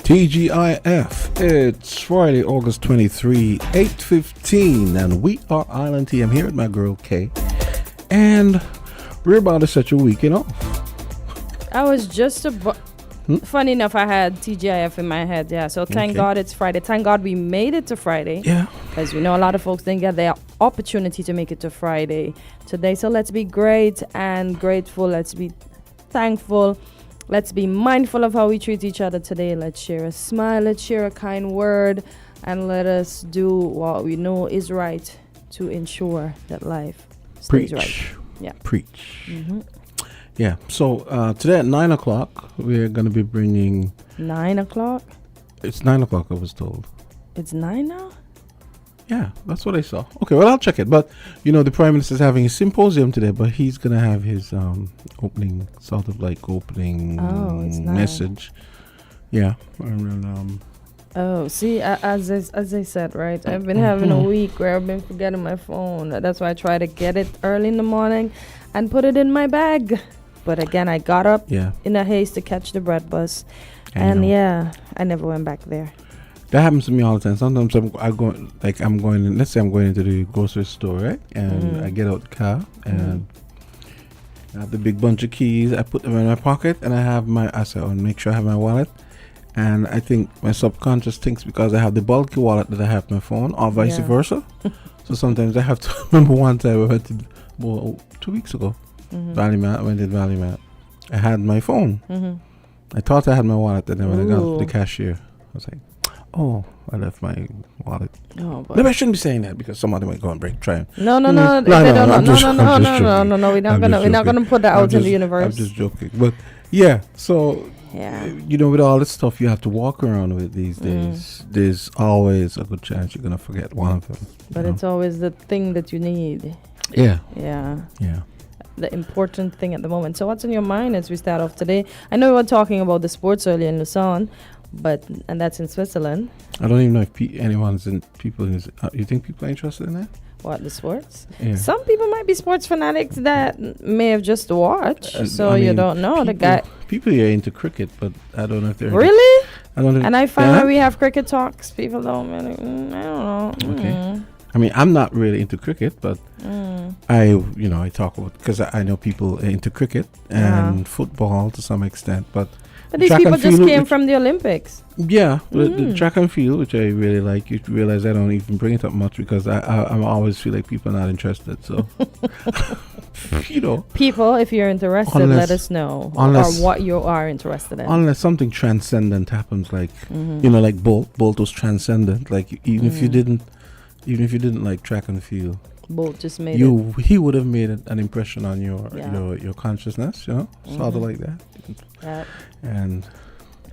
TGIF. It's Friday, August 23, 8:15, and we are Island T. I'm here with my girl Kay, and we're about to set your weekend off. I was just funny enough, I had TGIF in my head, yeah. So thank God it's Friday. Thank God we made it to Friday. Yeah. Because we know a lot of folks didn't get their opportunity to make it to Friday today. So let's be great and grateful. Let's be thankful. Let's be mindful of how we treat each other today. Let's share a smile. Let's share a kind word. And let us do what we know is right to ensure that life stays right. Yeah. Preach. Mm-hmm. Yeah. So today at 9 o'clock, we're going to be bringing... 9 o'clock? It's 9 o'clock, I was told. It's 9 now? Yeah, that's what I saw. Okay, well, I'll check it. But, you know, the Prime Minister's having a symposium today, but he's going to have his opening message. Yeah. See, as I said, right, I've been having a week where I've been forgetting my phone. That's why I try to get it early in the morning and put it in my bag. But again, I got up in a haste to catch the bread bus. I never went back there. That happens to me all the time. Sometimes I'm going in, let's say I'm going into the grocery store, right? And I get out the car and I have the big bunch of keys. I put them in my pocket and I say, make sure I have my wallet. And I think my subconscious thinks because I have the bulky wallet that I have my phone, or vice versa. So sometimes I have to remember one time I went to 2 weeks ago. Valley Mart, I went to Valley Mart. I had my phone. I thought I had my wallet, and then when I got to the cashier, I was like, I left my wallet. Maybe I shouldn't be saying that because somebody might go and try and... No. We're not gonna put that out in the universe. I'm just joking, but so you know, with all this stuff you have to walk around with these days, there's always a good chance you're gonna forget one of them. But it's always the thing that you need. Yeah. The important thing at the moment. So what's on your mind as we start off today? I know we were talking about the sports earlier in Lausanne, and that's in Switzerland. I don't even know if you think people are interested in that? What, the sports? Yeah. Some people might be sports fanatics that may have just watched, you don't know. People are into cricket, but I don't know if they're... Really? I don't know. And I find when we have cricket talks, people don't really... I don't know. Okay. I mean, I'm not really into cricket, but I talk about... Because I know people are into cricket and football to some extent, but these people just came from the Olympics. Yeah, the track and field, which I really like. You realize I don't even bring it up much because I always feel like people are not interested. So, people, if you're interested, let us know or what you are interested in. Unless something transcendent happens, like like Bolt was transcendent. Like even if you didn't like track and field, Bolt just made he would have made an impression on your consciousness, sort of like that. And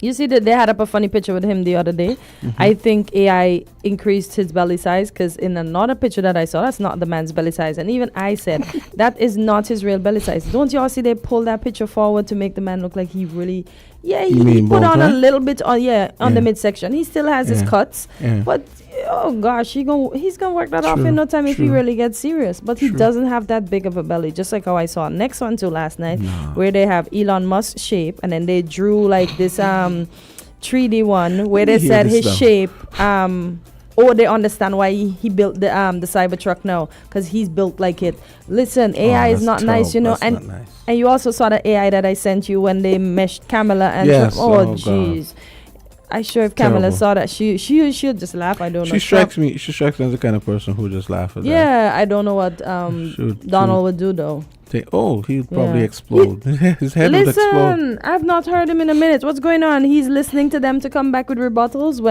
you see that they had up a funny picture with him the other day. I think AI increased his belly size because in another picture that I saw, that's not the man's belly size. And even I said, that is not his real belly size. Don't you all see they pulled that picture forward to make the man look like he really... Yeah, he put on a little bit on the midsection. He still has his cuts. But, oh gosh, he's gonna work that off in no time if he really gets serious. But he doesn't have that big of a belly, just like how I saw next one too last night, where they have Elon Musk shape, and then they drew like this 3D one where they said his shape. They understand why he built the Cybertruck now, because he's built like it. Listen, AI is not nice, and you also saw the AI that I sent you when they meshed Kamala and jeez. I sure if Kamala saw that, she'd just laugh. I don't know. She strikes me as the kind of person who just laugh at that. Yeah, I don't know what Donald would do though. He'd probably explode. His head would explode. Listen, I've not heard him in a minute. What's going on? He's listening to them to come back with rebuttals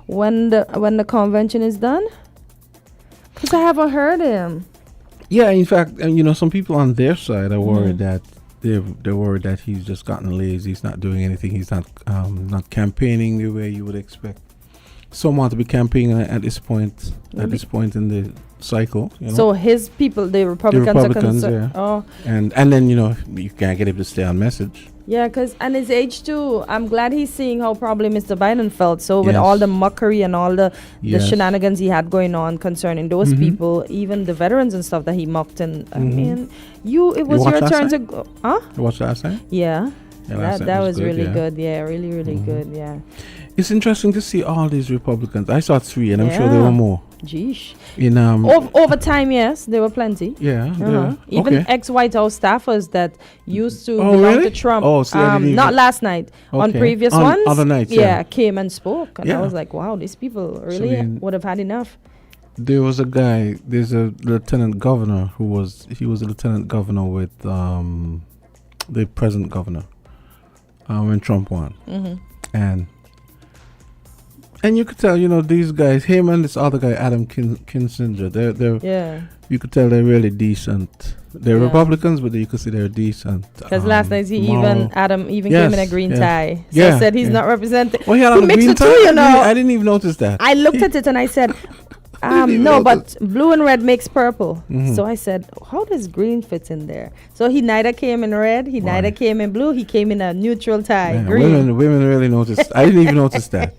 when the convention is done? Because I haven't heard him. Yeah, in fact, some people on their side are worried that they're worried that he's just gotten lazy. He's not doing anything. He's not campaigning the way you would expect. Some want to be campaigning at this point. At this point in the cycle, So his people, the Republicans are concerned. And then you can't get him to stay on message. Yeah, and his age too. I'm glad he's seeing how probably Mr. Biden felt. So with all the mockery and all the shenanigans he had going on concerning those people, even the veterans and stuff that he mocked, and I mean, it was your turn to go. Huh? You watched last night? Yeah. That was really good. Yeah, really, really good. Yeah. it's interesting to see all these Republicans. I saw 3, and I'm sure there were more. Jeesh. In over time, yes, there were plenty. Yeah. Even ex-White House staffers that used to belong to Trump. Oh, see, not last night. On previous on ones. Other nights, came and spoke, and I was like, wow, these people really would have had enough. There was a guy. There's a lieutenant governor he was a lieutenant governor with the present governor when Trump won, and you could tell, these guys, him and this other guy, Adam Kinzinger, they're you could tell they're really decent. They're Republicans, but you could see they're decent. Because last night Adam came in a green tie. So I said he's not representing. Oh, he had on a green tie? I didn't even notice that. I looked at it and I said, no, but blue and red makes purple. So I said, how does green fit in there? So he neither came in red, he neither came in blue, he came in a neutral tie. Green. Women really noticed. I didn't even notice that.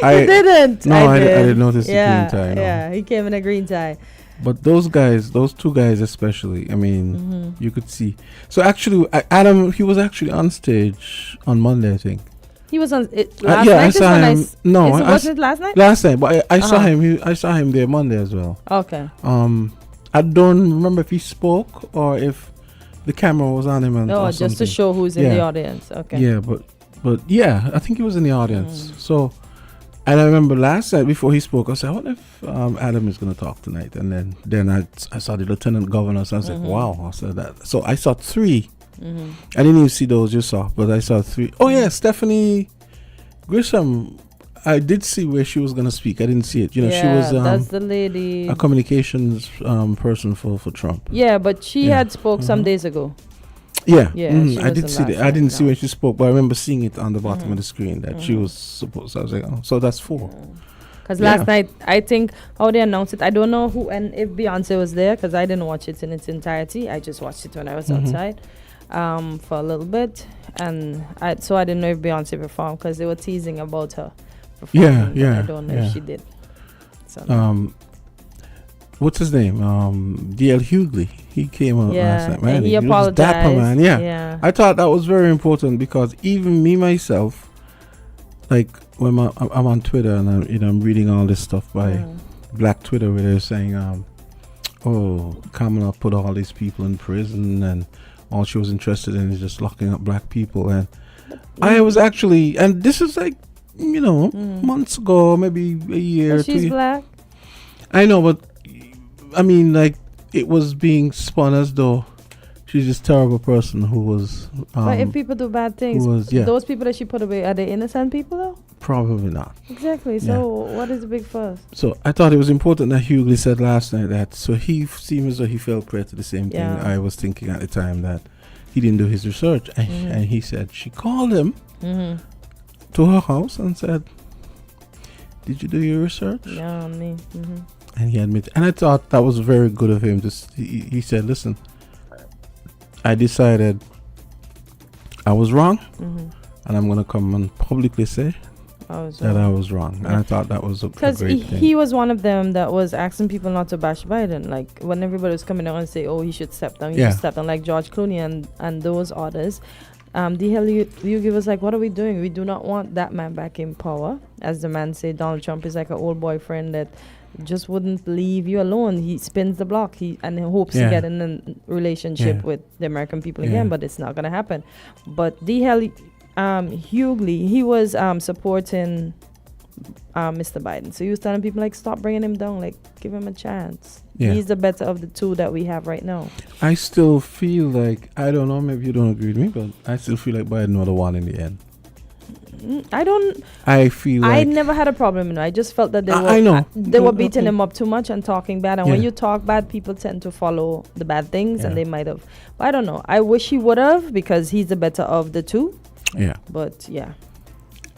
I didn't. No, I didn't notice the green tie. No. Yeah, he came in a green tie. But those two guys especially, I mean, you could see. So actually, Adam, he was actually on stage on Monday, I think. He was on it last night. I saw him. Wasn't it last night? Last night, but I saw him. I saw him there Monday as well. Okay. I don't remember if he spoke or if the camera was on him. Just to show who's in the audience. Okay. Yeah, but yeah, I think he was in the audience. So, and I remember last night before he spoke, I said, I wonder if Adam is going to talk tonight. And then I saw the lieutenant governor. So I was like, wow. I said that. So I saw 3. I didn't even see those you saw, but I saw 3. Oh yeah, Stephanie Grisham. I did see where she was gonna speak. I didn't see it. She was that's the lady, a communications person for Trump. Yeah, but she had spoke some days ago. Yeah. I did see that. I didn't see when she spoke, but I remember seeing it on the bottom of the screen that she was supposed. So I was like, oh, so that's 4. Because last night, I think how they announced it, I don't know who and if Beyonce was there, because I didn't watch it in its entirety. I just watched it when I was outside. For a little bit, and I didn't know if Beyonce performed because they were teasing about her performing. I don't know if she did. So what's his name? D.L. Hughley. He came out last night, man. And he apologized. Dapper, man. Yeah. I thought that was very important because even me myself, like when I'm on Twitter and I'm reading all this stuff by Black Twitter where they're saying, Kamala put all these people in prison and all she was interested in is just locking up black people. And I was actually, and this is like, months ago, maybe a year. But she's black. I know, but I mean, like, it was being spun as though she's this terrible person who was. But if people do bad things, those people that she put away, are they innocent people though? Probably not. Exactly. So what is the big fuss? So I thought it was important that Hughley said last night that. So he seemed as though he fell prey to the same thing I was thinking at the time, that he didn't do his research, and he said she called him to her house and said, "Did you do your research?" Yeah, me. And he admitted, and I thought that was very good of him. He said, "Listen, I decided I was wrong, and I'm going to come and publicly say that I was wrong." And I thought that was a great thing. Because he was one of them that was asking people not to bash Biden. Like, when everybody was coming out and say, he should step down, should step down, like George Clooney and those others. The hell you give us, like, what are we doing? We do not want that man back in power. As the man said, Donald Trump is like an old boyfriend that just wouldn't leave you alone. He spins the block and hopes to get in a relationship with the American people again, but it's not going to happen. But Hughley, he was supporting Mr. Biden. So he was telling people, like, stop bringing him down, like, give him a chance. He's the better of the two that we have right now. I still feel like, I don't know, maybe you don't agree with me, but I still feel like Biden was the one in the end. I feel like I never had a problem. I just felt that they were beating him up too much and talking bad. And when you talk bad, people tend to follow the bad things, and they might have. But I don't know. I wish he would have, because he's the better of the two. Yeah. But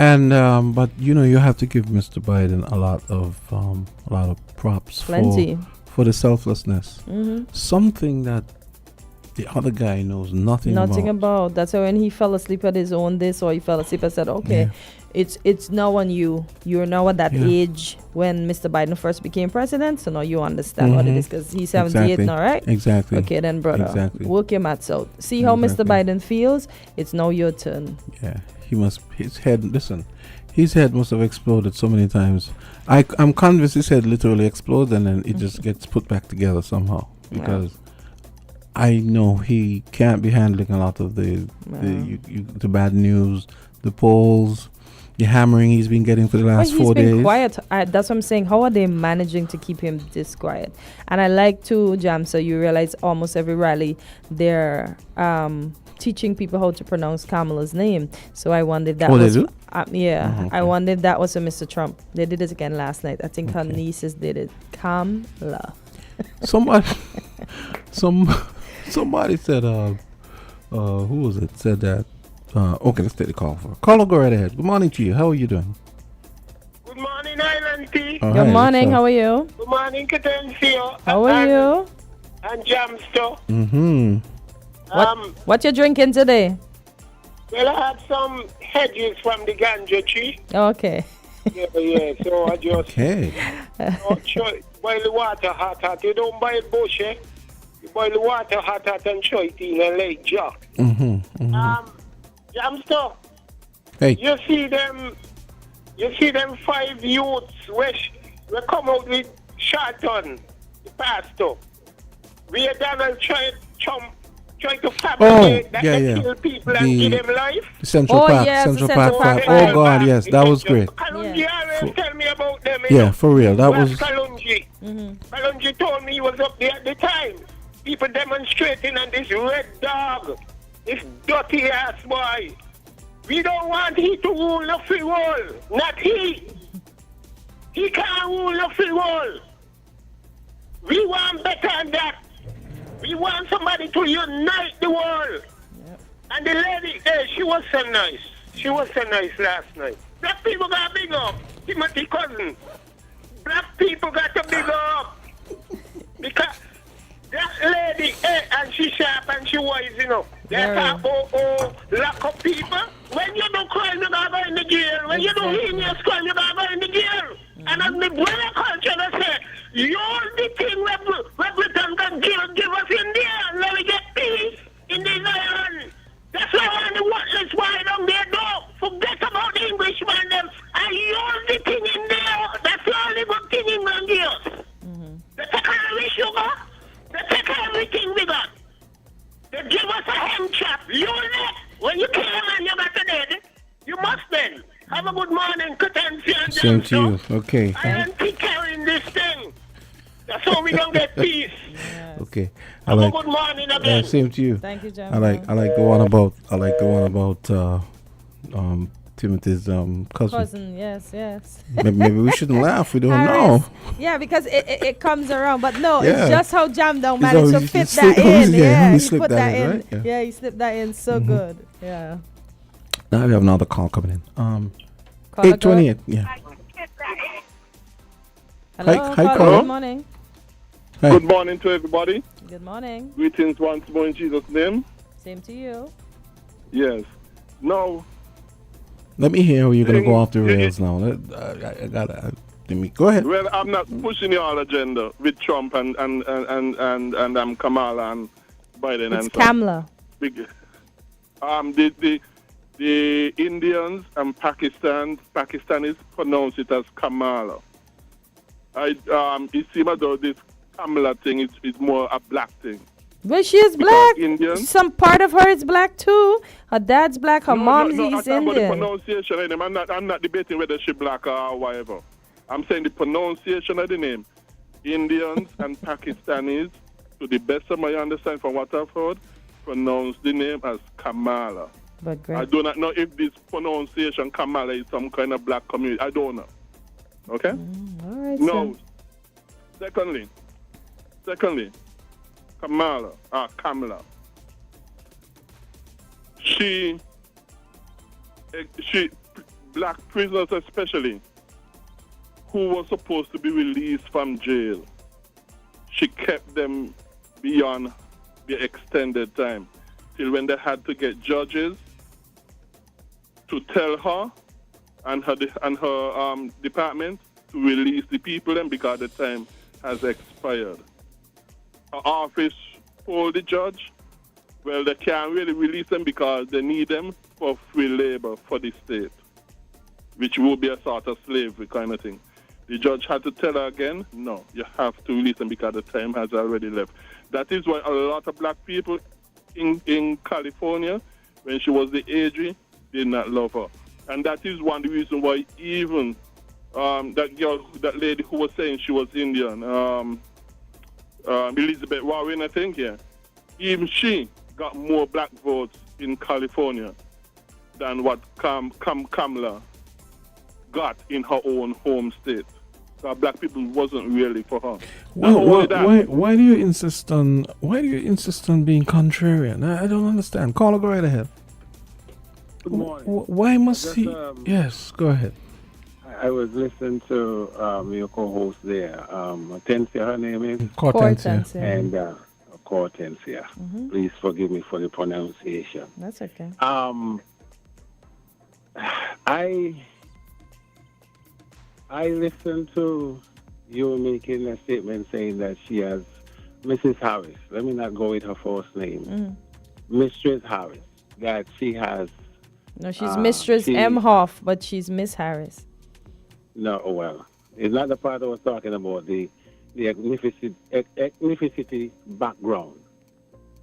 and but you have to give Mr. Biden a lot of props for the selflessness. Something that the other guy knows nothing about. That's why when he fell asleep at his own this, or he fell asleep, I said, okay, it's now on you. You're now at that age when Mr. Biden first became president, so now you understand what it is, because he's 78 now, right? Exactly. Okay, then, brother, work your maths out. See how Mr. Biden feels. It's now your turn. Yeah, his head must have exploded so many times. I'm convinced his head literally explodes and then it just gets put back together somehow, because I know he can't be handling a lot of the bad news, the polls, the hammering he's been getting for the last 4 days. He's been quiet. That's what I'm saying. How are they managing to keep him this quiet? And I like to, Jam, so you realize almost every rally they're teaching people how to pronounce Kamala's name. So I wonder if that was... They do? I wonder if that was for Mr. Trump. They did it again last night. I think her nieces did it. Kamala. Somebody said, who was it? Said that. Okay, let's take the call for. Caller, go right ahead. Good morning to you. How are you doing? Good morning, Island T. Good morning. How are you? Good morning, Kortensia. How are you? And Jamster. What you drinking today? Well, I had some hedges from the ganja tree. Okay. Yeah. So I just boil the water hot. You don't boil bush, eh? You boil the water hot and throw it in a lake jar. Jamster. Hey. You see them 5 youths which come out with Sharton, the pastor. Where Donald Trump try to fabricate that they kill people and give them life. The Central Park. Oh God, yes, that was great. Kalunji always tell me about them. Yeah, for real. That was Kalunji. Kalunji told me he was up there at the time. People demonstrating on this red dog, this dirty ass boy. We don't want he to rule the free world. Not he. He can't rule the free world. We want better than that. We want somebody to unite the world. Yep. And the lady, she was so nice. She was so nice last night. Black people got big up. Timothy cousin. Black people got to big up. Because that lady, and she sharp and she wise, you know. They talk about lock up people. When you do crime, you gotta go in the jail. When you do heinous crime, you gotta go in the jail. And as the brother culture, they say, you're the thing where Britain can give us in there. Let me get peace in this island. That's why I want the worthless why down there, though. Forget about the Englishman, them. And you're the thing in there. That's the only good thing England gives us. They take every sugar. They take everything we got. They give us a hand chop. You know, when you kill a man, you got to dead. You must then. Have a good morning, Kortensia. Same to you. Okay. I am carrying this thing. That's how we gonna get peace. Yes. Okay. Have a good morning again. Same to you. Thank you, John. I like the one about Timothy's cousin. Yes. Maybe we shouldn't laugh. We don't know. Yeah, because it comes around. But no, it's just how Jam Down managed to fit that in. He put that in. Right? Yeah, he slipped that in so good. Yeah. Now we have another call coming in. 828. Yeah. Hello. Hi, Good morning. Hi. Good morning to everybody. Good morning. Greetings once more in Jesus' name. Same to you. Yes. Now, let me hear how you're going to go off the rails now. I gotta. Go ahead. Well, I'm not pushing your agenda with Trump and Kamala and Biden. It's Kamala. The Indians and Pakistanis pronounce it as Kamala. It seems as though this Kamala thing is more a black thing. But she is black. Some part of her is black too. Her dad's black. Her mom's is Indian. About the pronunciation of the name. I'm not debating whether she's black or whatever. I'm saying the pronunciation of the name. Indians and Pakistanis, to the best of my understanding from what I've heard, pronounce the name as Kamala. But great. I do not know if this pronunciation Kamala is some kind of black community. I don't know. Okay? All right. No. Secondly, Kamala. She black prisoners especially, who were supposed to be released from jail, she kept them beyond the extended time, till when they had to get judges to tell her and her department to release the people then because the time has expired. Her office told the judge, well, they can't really release them because they need them for free labor for the state, which will be a sort of slavery kind of thing. The judge had to tell her again, no, you have to release them because the time has already left. That is why a lot of black people in California, when she was the AG, did not love her. And that is one of the reasons why even that lady who was saying she was Indian, Elizabeth Warren, I think, yeah, even she got more black votes in California than what Kamala got in her own home state. So black people wasn't really for her. Why do you insist on being contrarian? I don't understand. Caller, go right ahead. Good morning. Why must he? Yes, go ahead. I was listening to your co-host there, Kortensia, her name is? Kortensia. And Kortensia. Mm-hmm. Please forgive me for the pronunciation. That's okay. I listened to you making a statement saying that she has Mrs. Harris. Let me not go with her first name. Mistress Harris. That she has. No, she's Mistress M. Hoff, but she's Miss Harris. No, well, it's not the part I was talking about, the ethnicity background.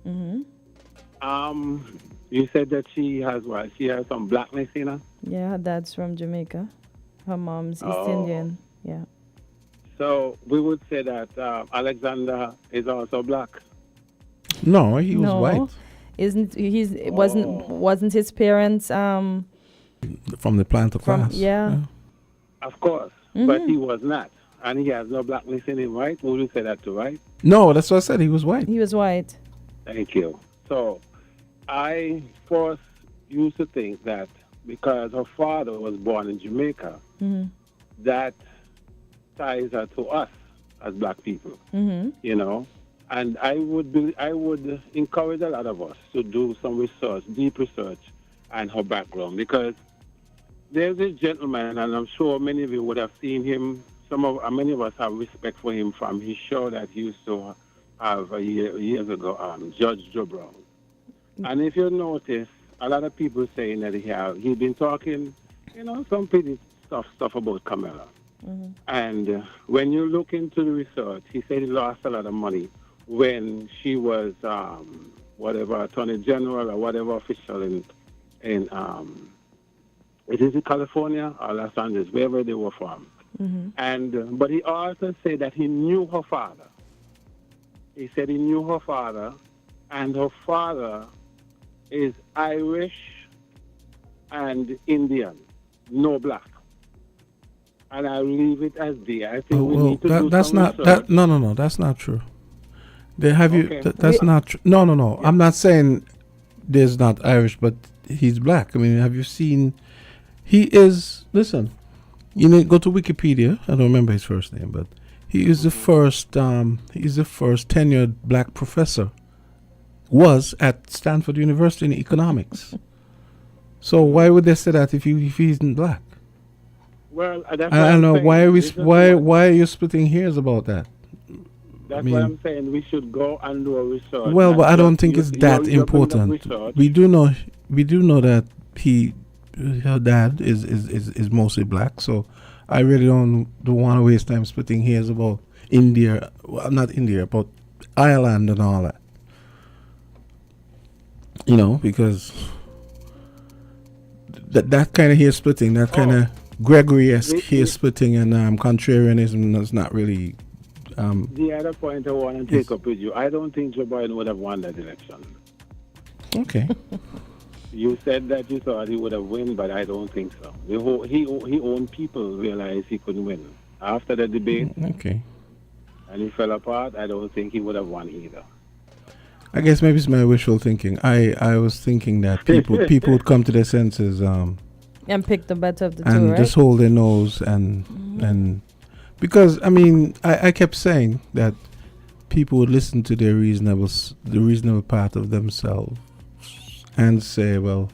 Mm-hmm. You said that she has what? She has some blackness in her? Yeah, her dad's from Jamaica. Her mom's East Indian. Yeah. So we would say that Alexander is also black. No, he was white. Wasn't his parents from the planter class? Yeah. Of course, but he was not, and he has no blackness in him, right? Would you say that too, right? No, that's what I said. He was white. He was white. Thank you. So I first used to think that because her father was born in Jamaica, that ties her to us as black people, you know. And I would encourage a lot of us to do some research, deep research, on her background, because there's this gentleman, and I'm sure many of you would have seen him. Many of us have respect for him from his show that he used to have years ago, Judge Joe Brown. And if you notice, a lot of people saying that he's been talking, some pretty stuff about Kamala. And when you look into the research, he said he lost a lot of money when she was Attorney General or whatever official in it is in California or Los Angeles, wherever they were from. And but he also said that he knew her father. He said he knew her father, and her father is Irish and Indian, no black. And I leave it as there. I think we need to do that's some not research. No, that's not true. Okay. That's not true. No. Yeah. I'm not saying there's not Irish, but he's black. I mean, have you seen? He is. Listen, you need to go to Wikipedia. I don't remember his first name, but he is the first. He's the first tenured black professor. Was at Stanford University in economics. So why would they say that if he isn't black? Well, I don't know why are you splitting hairs about that? That's why I'm saying we should go and do a research. Well, but I don't think it's that important. We do know that her dad is mostly black. So I really don't want to waste time splitting hairs about India. Well, not India, but Ireland and all that. Because that kind of hair splitting, that kind of Gregory-esque hair splitting and contrarianism is not really. The other point I want to take up with you, I don't think Joe Biden would have won that election. Okay. You said that you thought he would have won, but I don't think so. He own people realized he couldn't win. After the debate, okay, and he fell apart, I don't think he would have won either. I guess maybe it's my wishful thinking. I was thinking that people would come to their senses and pick the better of the two, and right? just hold their nose and because I kept saying that people would listen to the reasonable part of themselves and say, well,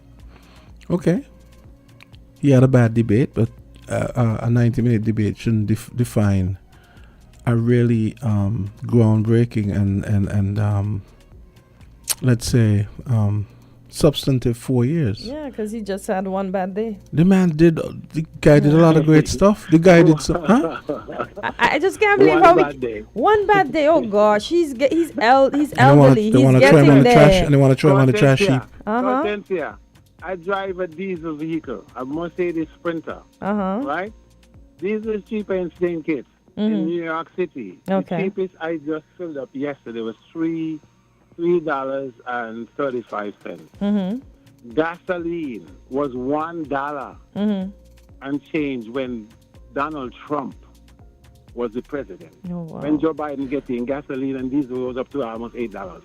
okay, he had a bad debate, but a 90-minute debate shouldn't define a really groundbreaking and let's say substantive 4 years. Yeah, because he just had one bad day. The guy did a lot of great stuff. The guy did some, huh? I just can't believe One how bad day. one bad day. Oh gosh, he's elderly. They He's want to throw him on getting the trash, there. and they want to throw him on the trash heap. Kortensia, I drive a diesel vehicle, a Mercedes Sprinter, right? Diesel is cheaper in St. Kitts, in New York City. Okay. The cheapest I just filled up yesterday was $3.35. Gasoline was $1 and change when Donald Trump was the president. Oh, wow. When Joe Biden getting gasoline and diesel was up to almost $8.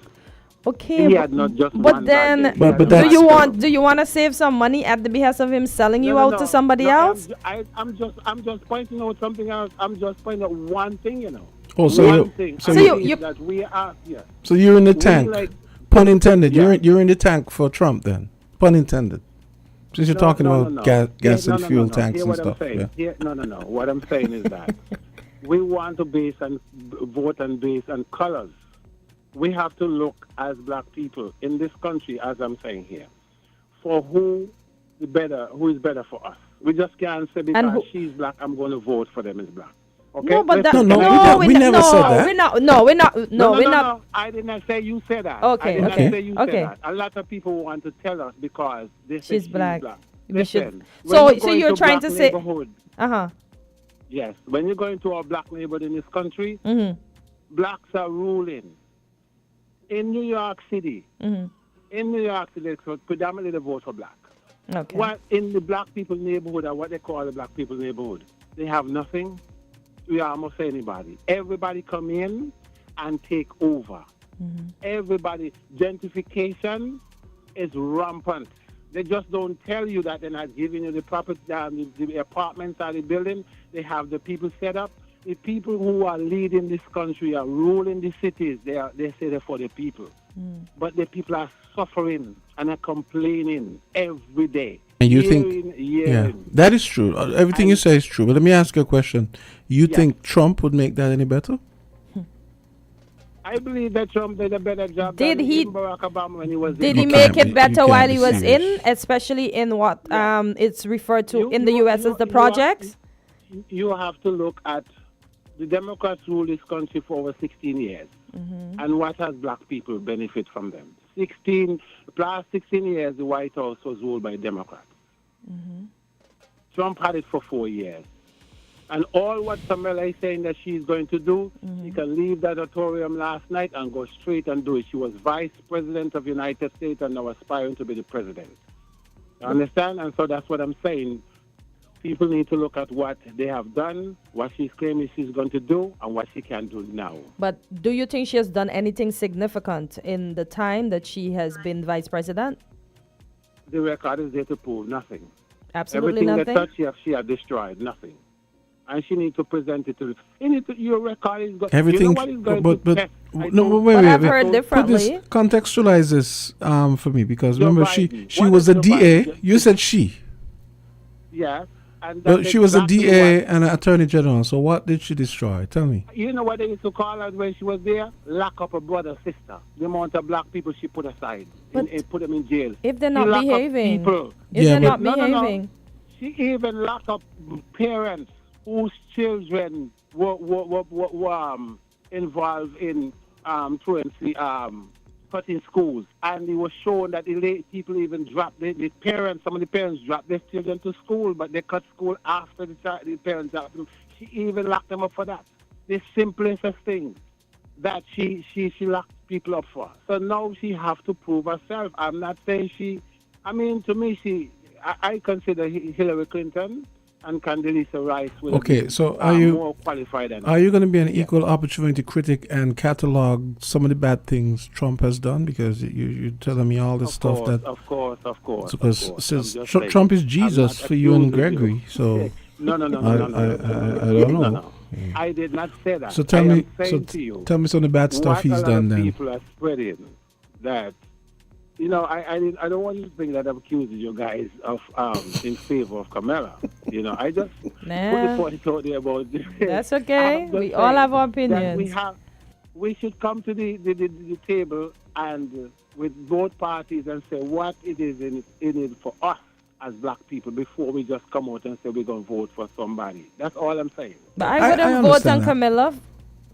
Okay, He had not just but one then bad day. But He had that's- do you want to save some money at the behest of him selling you out to somebody else? I'm just pointing out something else. I'm just pointing out one thing, you know. Oh, so one you- thing. so I you- think you- that we are, yeah. So you're in the We tank. like- Pun intended. Yeah. You're in the tank for Trump then. Pun intended. Since you're talking about no. gas and No, fuel no. tanks Hear and what stuff. I'm saying. Yeah. No. What I'm saying is that we want to vote and base on colors. We have to look as black people in this country, as I'm saying here, for who is better for us. We just can't say because she's black, I'm going to vote for them as black. Okay? No, but Listen, we never said that. We're not. No. I did not say you said that. Okay, I did okay, not say you okay. said that. A lot of people want to tell us because they say She's black. We should- Listen, So- when you so go you're into trying black to say- neighborhood, yes, when you go into a black neighborhood in this country, blacks are ruling. In New York City, they predominantly they vote for black. Okay. What in the black people neighborhood, or what they call the black people neighborhood, they have nothing. We almost say anybody. Everybody come in and take over. Everybody, gentrification is rampant. They just don't tell you that they're not giving you the property, the apartments or the building. They have the people set up. The people who are leading this country are ruling the cities. They say they're for the people. But the people are suffering and are complaining every day. And you year think, in, year yeah, in. that is true. Everything you say is true. But let me ask you a question. You think Trump would make that any better? I believe that Trump did a better job Did than he- even Barack Obama when he was Did in. he You make can't it be- better you while can't he be was serious. in, especially in what it's referred to You- in the you- U.S. you- as the you projects? You have to look at the Democrats ruled this country for over 16 years. And what has black people benefit from them? 16 years, the White House was ruled by Democrats. Trump had it for 4 years. And all what Samela is saying that she's going to do, she can leave that auditorium last night and go straight and do it. She was vice president of the United States and now aspiring to be the president. You understand? And so that's what I'm saying. People need to look at what they have done, what she's claiming she's going to do, and what she can do now. But do you think she has done anything significant in the time that she has been vice president? The record is there to prove nothing. Absolutely Everything nothing. that touched she has destroyed, nothing. And she needs to present it to your record is going. Everything, you know what is going to test? I no, don't- wait, But wait, I've wait. heard Put differently. this, contextualize this for me, because Joe remember Biden. she What was is a Joe DA. Biden? You said she. Yes. And Well, that's she was a exactly DA what- and an attorney general. So what did she destroy? Tell me. You know what they used to call her when she was there? Lock up a brother, sister. The amount of black people she put aside But and put them in jail. if they're She not lock up behaving, people. if Yeah, they're but- not No. behaving, She even locked up parents whose children were involved in truancy, cutting schools, and it was shown that people even dropped the parents. Some of the parents dropped their children to school, but they cut school after the parents dropped them. She even locked them up for that. The simplest of things that she locked people up for. So now she have to prove herself. I'm not saying she. I mean, to me, I consider Hillary Clinton and Condoleezza Rice Okay, so are you more qualified than Are you going to be an equal opportunity critic and catalog some of the bad things Trump has done? Because you're telling me all this stuff that. Of course. Because since I'm just Trump is saying, Jesus I'm not for you and accusing Gregory, so No. I don't know. No. I did not say that. So tell I me, am saying to you, tell me some of the bad stuff what he's a lot done of then. people are spreading that. I don't want you to think that I'm accusing you guys of in favor of Camilla. I just put the point out there about this. That's okay. We all have our opinions. We should come to the table and with both parties and say what it is in it for us as black people before we just come out and say we're going to vote for somebody. That's all I'm saying. But I wouldn't vote on Camilla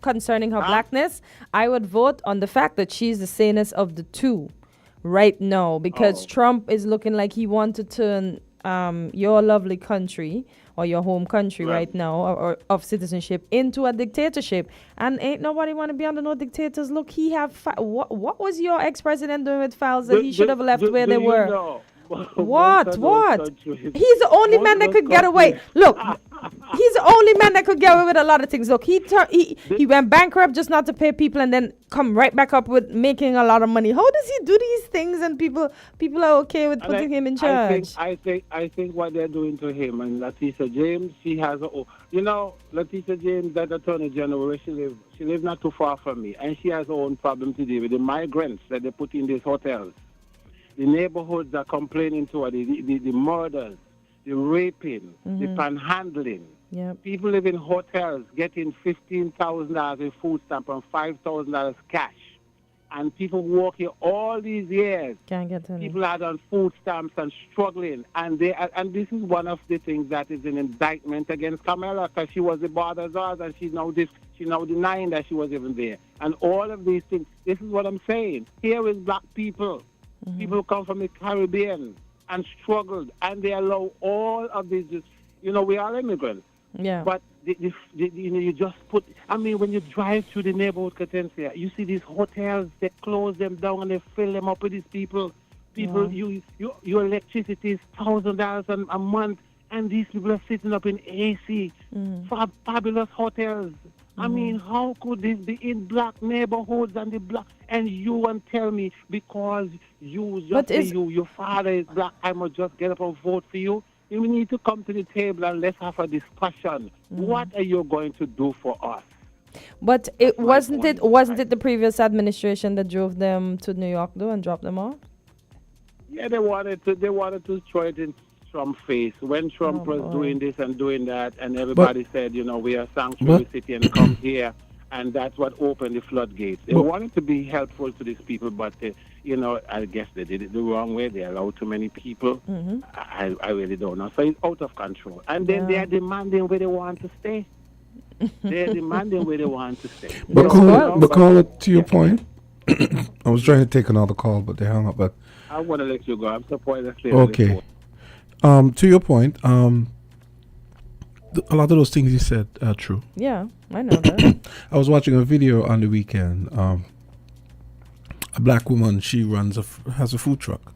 concerning her Huh? blackness. I would vote on the fact that she's the sanest of the two right now, because Trump is looking like he wants to turn your lovely country or your home country right now or of citizenship into a dictatorship, and ain't nobody want to be under no dictators. Look, he have what was your ex-president doing with files that he should have left where they were? What? He's the only man that could get away. Look, he's the only man that could get away with a lot of things. Look, he went bankrupt just not to pay people and then come right back up with making a lot of money. How does he do these things and people are okay with putting him in charge? I think what they're doing to him and Letitia James, she has Letitia James, that Attorney General, where she lives not too far from me, and she has her own problem to deal with the migrants that they put in these hotels. The neighborhoods are complaining to her, the murders, the raping, the panhandling. Yep. People live in hotels getting $15,000 in food stamp and $5,000 cash. And people work here all these years. Can't get any. People are on food stamps and struggling. And this is one of the things that is an indictment against Camilla, because she was the board of Azard and she's now denying that she was even there. And all of these things, this is what I'm saying. Here is black people. People who come from the Caribbean and struggled, and they allow all of these. We are immigrants. Yeah. But you just put. I mean, when you drive through the neighborhood, Kortensia, you see these hotels. They close them down and they fill them up with these people. Your electricity is $1,000 a month, and these people are sitting up in AC, fabulous hotels. I mean, how could this be in black neighborhoods and you want to tell me because your father is black, I must just get up and vote for you? We need to come to the table and let's have a discussion. What are you going to do for us? But it wasn't it the previous administration that drove them to New York though and dropped them off? Yeah, they wanted to throw it in Trump's face when Trump was doing this and doing that, and everybody said, we are sanctuary city and come here, and that's what opened the floodgates. They wanted to be helpful to these people, but I guess they did it the wrong way. They allowed too many people. I really don't know. So it's out of control, and then they are demanding where they want to stay. They're demanding where they want to stay. But call to your point. I was trying to take another call, but they hung up. But I want to let you go. I'm surprised. Okay. To your point, a lot of those things you said are true. Yeah, I know that. I was watching a video on the weekend. A black woman, she has a food truck.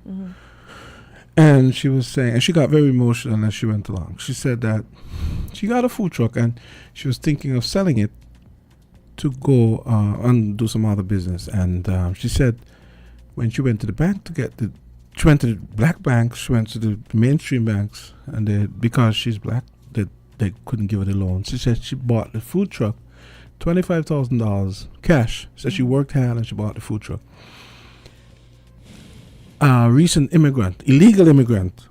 And she was saying, and she got very emotional as she went along. She said that she got a food truck and she was thinking of selling it to go and do some other business. And she said when she went to the bank to get she went to the black banks, she went to the mainstream banks, and because she's black, they couldn't give her the loan. She said she bought the food truck, $25,000 cash. So she worked hard and she bought the food truck. A recent illegal immigrant,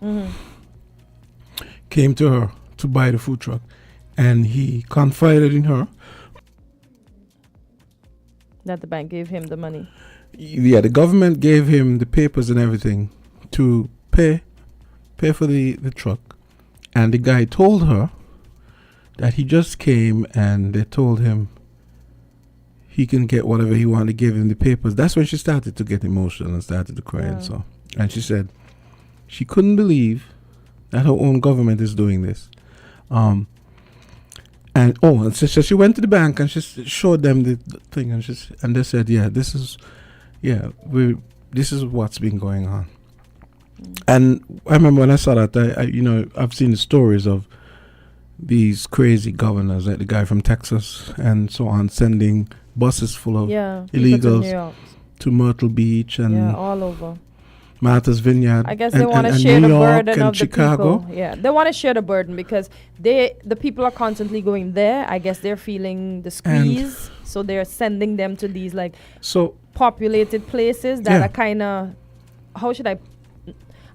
came to her to buy the food truck, and he confided in her that the bank gave him the money. Yeah, the government gave him the papers and everything to pay for the truck. And the guy told her that he just came and they told him he can get whatever he wanted to give him the papers. That's when she started to get emotional and started to cry. And she said she couldn't believe that her own government is doing this. And so she went to the bank and she showed them the thing, and they said, this is what's been going on. And I remember when I saw that, I've seen the stories of these crazy governors, like the guy from Texas and so on, sending buses full of illegals to Myrtle Beach and all over. Martha's Vineyard. I guess they want to share New the York burden and of Chicago. the people. Yeah, they want to share the burden because the people are constantly going there. I guess they're feeling the squeeze, so they're sending them to these populated places that are kind of, how should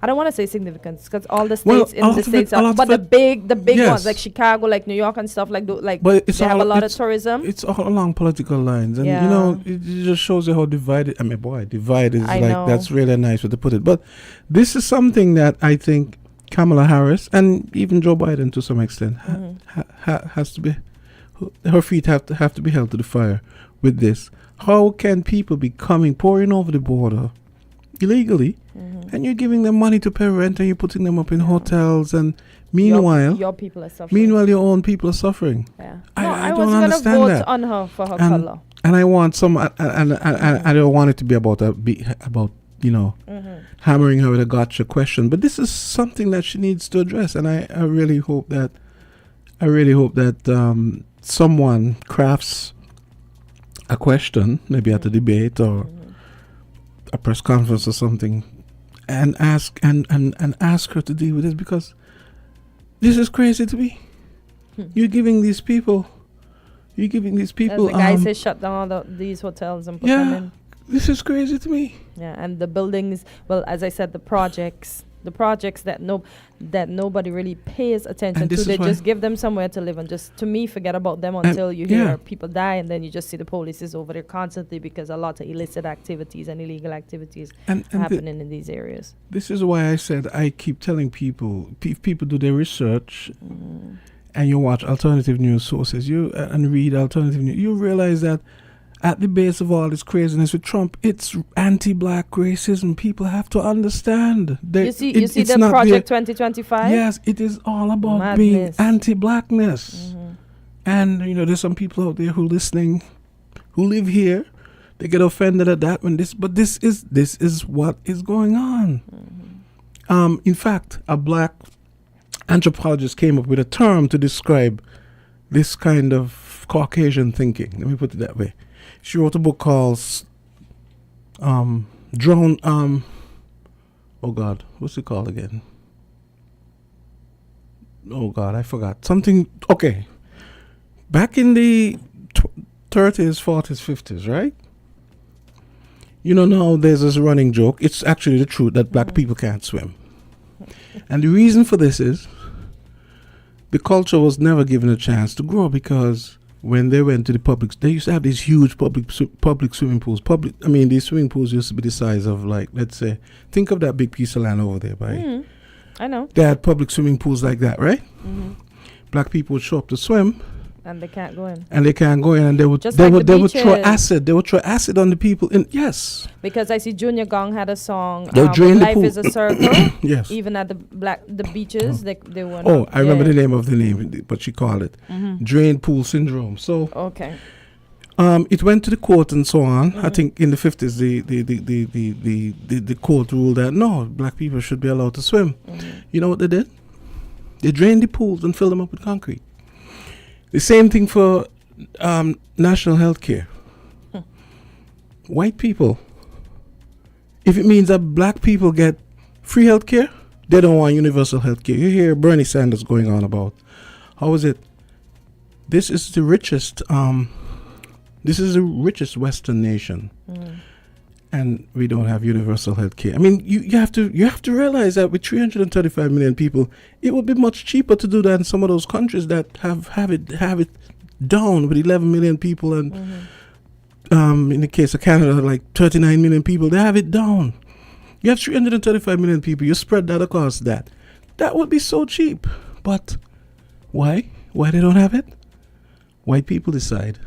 I don't want to say significant because all the states in the states are, but the big ones like Chicago, like New York and stuff like but they have a lot of tourism. It's all along political lines, and you know, it just shows you how divided. I mean, boy, divided is that's really a nice way to put it. But this is something that I think Kamala Harris and even Joe Biden to some extent has to be, her feet have to be held to the fire with this. How can people be pouring over the border illegally, and you're giving them money to pay rent, and you're putting them up in hotels, and meanwhile your people are suffering. Meanwhile, your own people are suffering. Yeah. I was don't gonna understand vote that. on her for her color. And I want some, and I don't want it to be about hammering her with a gotcha question. But this is something that she needs to address, and I really hope that someone crafts a question, maybe at a debate or a press conference or something, and ask her to deal with this, because this is crazy to me. You're giving these people. As the guy says, shut down all these hotels and put them in. This is crazy to me. Yeah, and the buildings. Well, as I said, the projects that nobody really pays attention to. They just give them somewhere to live and just, to me, forget about them until you hear people die, and then you just see the police is over there constantly because a lot of illicit activities and illegal activities happening in these areas. This is why I said I keep telling people, if people do their research and you watch alternative news sources, and read alternative news, you realize that at the base of all this craziness with Trump, it's anti-black racism. People have to understand. You see the Project 2025? Yes, it is all about being anti-blackness. And, there's some people out there who live here. They get offended at that but this is what is going on. In fact, a black anthropologist came up with a term to describe this kind of Caucasian thinking. Let me put it that way. She wrote a book called Drone. Oh God, what's it called again? Oh God, I forgot something. Okay, back in the 30s, 40s, 50s, right? Now there's this running joke. It's actually the truth that black people can't swim, and the reason for this is the culture was never given a chance to grow, because when they went to the public, they used to have these huge public swimming pools. These swimming pools used to be the size of, like, let's say, think of that big piece of land over there, right? I know. They had public swimming pools like that, right? Black people would show up to swim, and they can't go in. And they would throw acid. They would throw acid on the people. Yes. Because I see Junior Gong had a song. They drain the Life pool. is a circle. Yes. Even at the beaches, they were. Oh, I remember the name of the name, but she called it drain pool syndrome. So okay. It went to the court and so on. I think in the 50s, the court ruled that no, black people should be allowed to swim. You know what they did? They drained the pools and filled them up with concrete. The same thing for national health care. White people, if it means that black people get free health care, they don't want universal health care. You hear Bernie Sanders going on about, how is it? This is the richest Western nation, and we don't have universal health care. I mean, you have to realize that with 335 million people, it would be much cheaper to do that in some of those countries that have it down with 11 million people, and in the case of Canada, like 39 million people, they have it down. You have 335 million people, you spread that across that would be so cheap. But why they don't have it? White people decide.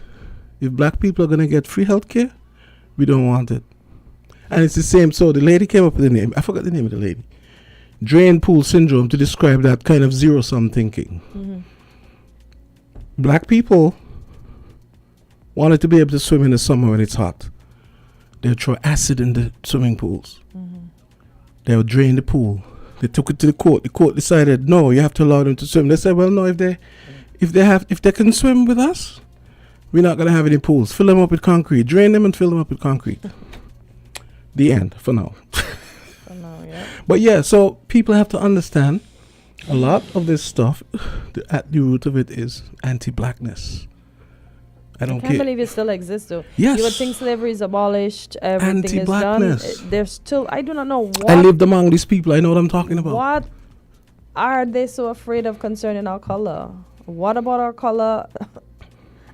If black people are going to get free health care, we don't want it. And it's the same. So the lady came up with the name. I forgot the name of the lady. Drain pool syndrome, to describe that kind of zero-sum thinking. Black people wanted to be able to swim in the summer when it's hot. They would throw acid in the swimming pools. They would drain the pool. They took it to the court. The court decided, no, you have to allow them to swim. They said, well, no, if they can swim with us, we're not going to have any pools. Fill them up with concrete. Drain them and fill them up with concrete. The end, for now. But yeah, so people have to understand a lot of this stuff. At the root of it is anti-blackness. I don't can't care. believe it still exists, though. Yes. You would think slavery is abolished, everything is done. Anti-blackness. There's still, I do not know what. I lived among these people. I know what I'm talking about. What are they so afraid of concerning our color? What about our color?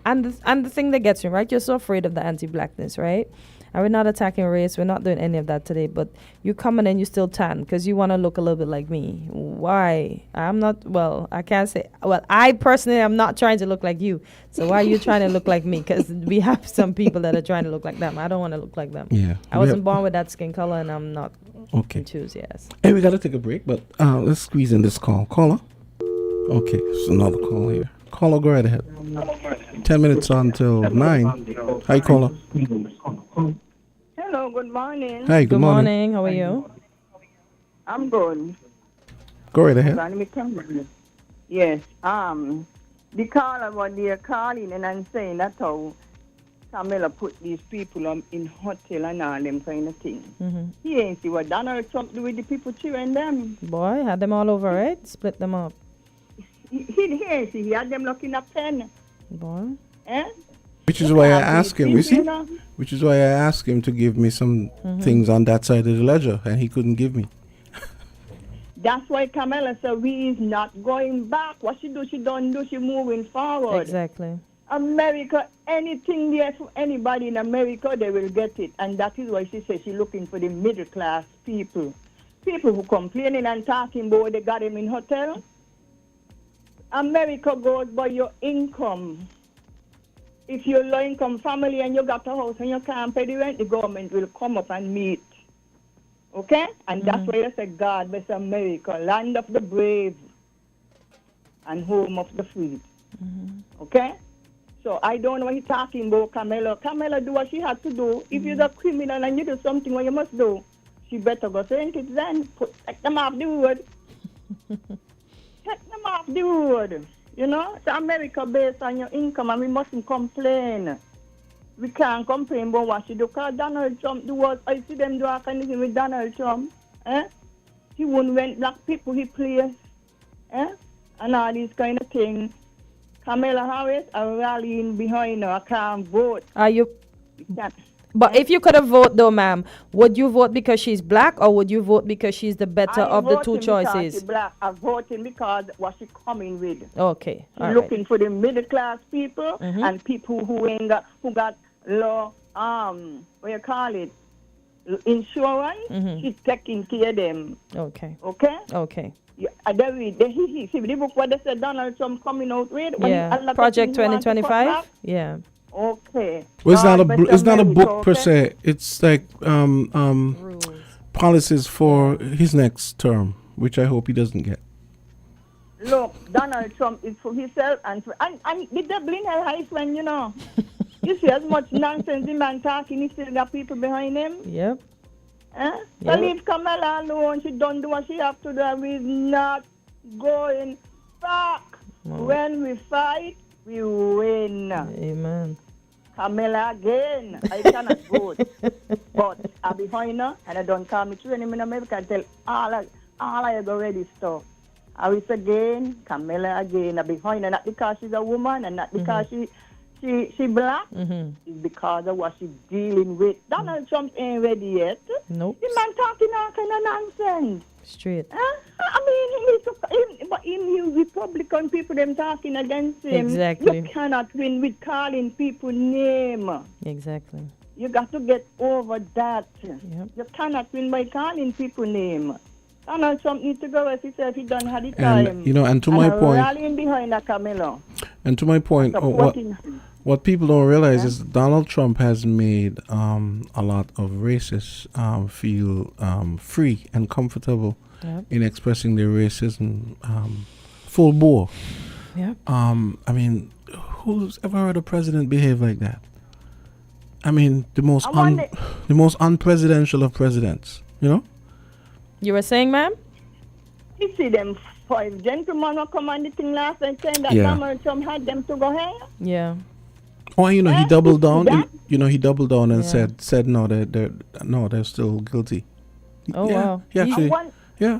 and the thing that gets me, right? You're so afraid of the anti-blackness, right? And we're not attacking race. We're not doing any of that today. But you come in and you still tan because you want to look a little bit like me. Why? I'm not, well, I can't say. Well, I personally am not trying to look like you. So why are you trying to look like me? Because we have some people that are trying to look like them. I don't want to look like them. Yeah. I wasn't born with that skin color and I'm not Okay. enthusiast. Hey, we got to take a break, but let's squeeze in this call. Caller? Okay, there's another call here. Caller, go right ahead. 10 minutes until 9. Hi, caller. Hello, good morning. Hi, good morning. morning. How are you? I'm good. Go right ahead. Yes. The caller about they're calling and I'm saying that's how Camilla put these people in hotel and all them kind of things. Mm-hmm. He ain't see what Donald Trump do with the people cheering them. Boy, had them all over, right? Split them up. He ain't see. He had them looking a pen. Boy. Eh? Which is why I asked him, you see? You know? Which is why I asked him to give me some things on that side of the ledger, and he couldn't give me. That's why Camilla said we is not going back. What she do, she don't do, she moving forward. Exactly. America, anything there for anybody in America, they will get it. And that is why she says she's looking for the middle class people. People who complaining and talking about they got him in hotel. America goes by your income. If you're low income family and you got a house and you can't pay the rent, the government will come up and meet. Okay? And that's why I say God bless America, land of the brave and home of the free. Okay? So I don't know what he's talking about, Camilla. Camilla do what she had to do. If you're a criminal and you do something what you must do, she better go say it then. Take them off the road. Take them off the road. You know, it's America based on your income and we mustn't complain. We can't complain about what she do because Donald Trump do what I see them do all kind of thing with Donald Trump. He wouldn't rent black people he plays. And all these kind of things. Kamala Harris are rallying behind her. I can't vote. Are you? Can't. But if you could have voted, though, ma'am, would you vote because she's black or would you vote because she's the better of the two choices? She's black. I'm voting because what she coming with. Okay. She's looking for the middle class people and people who ain't got, who got low, what you call it, insurance. She's taking care of them. Okay. Okay? Okay. Yeah, see the book what they said Donald Trump coming out with. Yeah. Project 2025. Yeah. Okay. Well, it's not a book per se. It's like policies for his next term, which I hope he doesn't get. Look, Donald Trump is for himself and the devil in hell high friend, you know. You see as much nonsense the man talking, he still got people behind him. Yep. So leave Kamala alone. She don't do what she have to do. We're not going back. When we fight, we win. Amen. Kamala again. I cannot vote. But I'm behind her and I don't call me through anymore in America. I tell all I go ready stuff. I will again, Kamala again. I'm behind her, not because she's a woman and not because she black. It's because of what she's dealing with. Donald Trump ain't ready yet. Nope. The man talking all kind of nonsense. Straight. I mean, but in Republican people, them talking against him. Exactly. You cannot win with calling people name. Exactly. You got to get over that. Yep. You cannot win by calling people name. Donald Trump needs to go as he said he done had the time. And you know, and to my point, rallying behind that Camilo. And to my point, what people don't realize is that Donald Trump has made a lot of racists feel free and comfortable in expressing their racism full bore. Yep. I mean, who's ever heard a president behave like that? I mean, the most unpresidential of presidents, you know? You were saying, ma'am? You see them 5 gentlemen who come on the thing last night saying that Donald Trump had them to go here? Yeah. Oh, you know, he doubled down. He doubled down and said no, they're still guilty. Oh, wow. He actually, Yeah.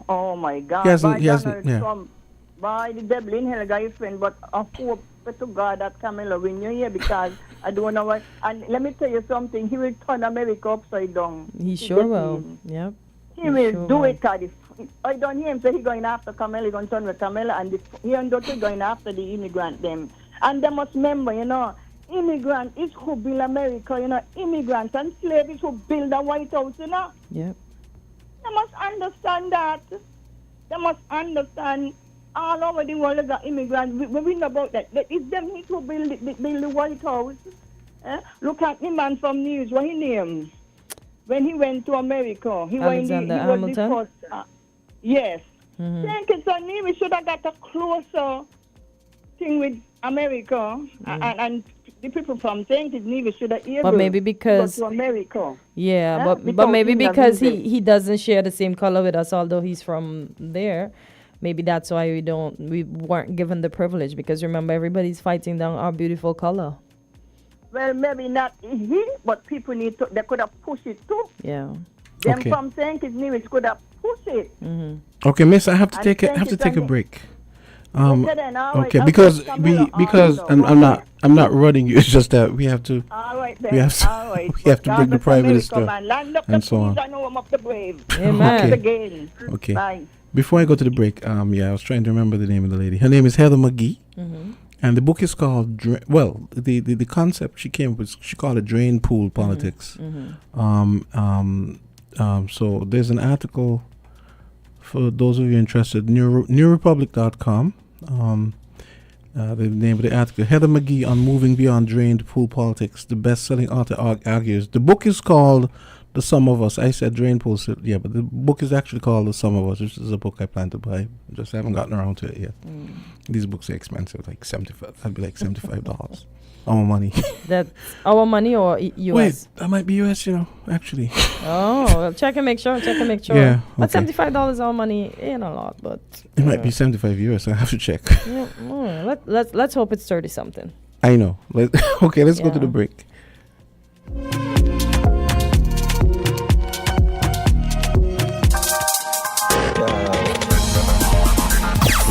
Oh my God! He hasn't- By he hasn't- Donald yeah. Trump, by the devil in hell, guy friend. But I hope to God that Camilla win you here because I don't know what. And let me tell you something. He will turn America upside down. He To sure get will. in. Yep. He will sure do will. it, Carty. I don't hear him say he going after Camilla, he going to turn with Camilla, and he and Dr. going after the immigrant them. And they must remember, immigrant is who build America, immigrants and slaves is who build the White House, Yep. They must understand that. They must understand all over the world is immigrants. We know about that. It's them who build the White House. Look at the man from News, what he named? When he went to America, he was the first. Yes. Mm-hmm. Think it's on me. We should have got a closer thing with America and the people from St. Kitts should have able But maybe because go to America. Yeah, but Without maybe him because doesn't he doesn't share the same color with us, although he's from there. Maybe that's why we weren't given the privilege, because remember, everybody's fighting down our beautiful color. Well, maybe not he, but people they could have pushed it too. Yeah. Them Okay. from St. Kitts could have pushed it. Mm-hmm. Okay, Miss, I have to And take thank you, a Tony. break. Okay, then, all right. Okay, I'll because just come along because also. I'm not running you. It's just that we have to. All right, then. We have to- all right. we have to bring the God bless Prime America, Minister man. Land up and the so on. trees and home up the brave. Amen. Okay. Again. Okay. Bye. Before I go to the break, I was trying to remember the name of the lady. Her name is Heather McGee, Mm-hmm. and the book is called. The concept she came with, she called it Drain Pool Politics. Mm-hmm. So there's an article for those of you interested. NewRepublic.com. The name of the article: Heather McGee on moving beyond drained pool politics. The best-selling author argues the book is called The Sum of Us. I said drained pool, so yeah, but the book is actually called The Sum of Us, which is a book I plan to buy. Just haven't gotten around to it yet. These books are expensive, like $75. That'd be like $75. Our money. That's our money or US? Wait, that might be US. Actually. Oh, well, check and make sure. Yeah, But okay. $75 our money ain't a lot, but It might be 75 US. I have to check. yeah, let's hope it's 30 something. I know. Okay, let's go to Yeah. the break.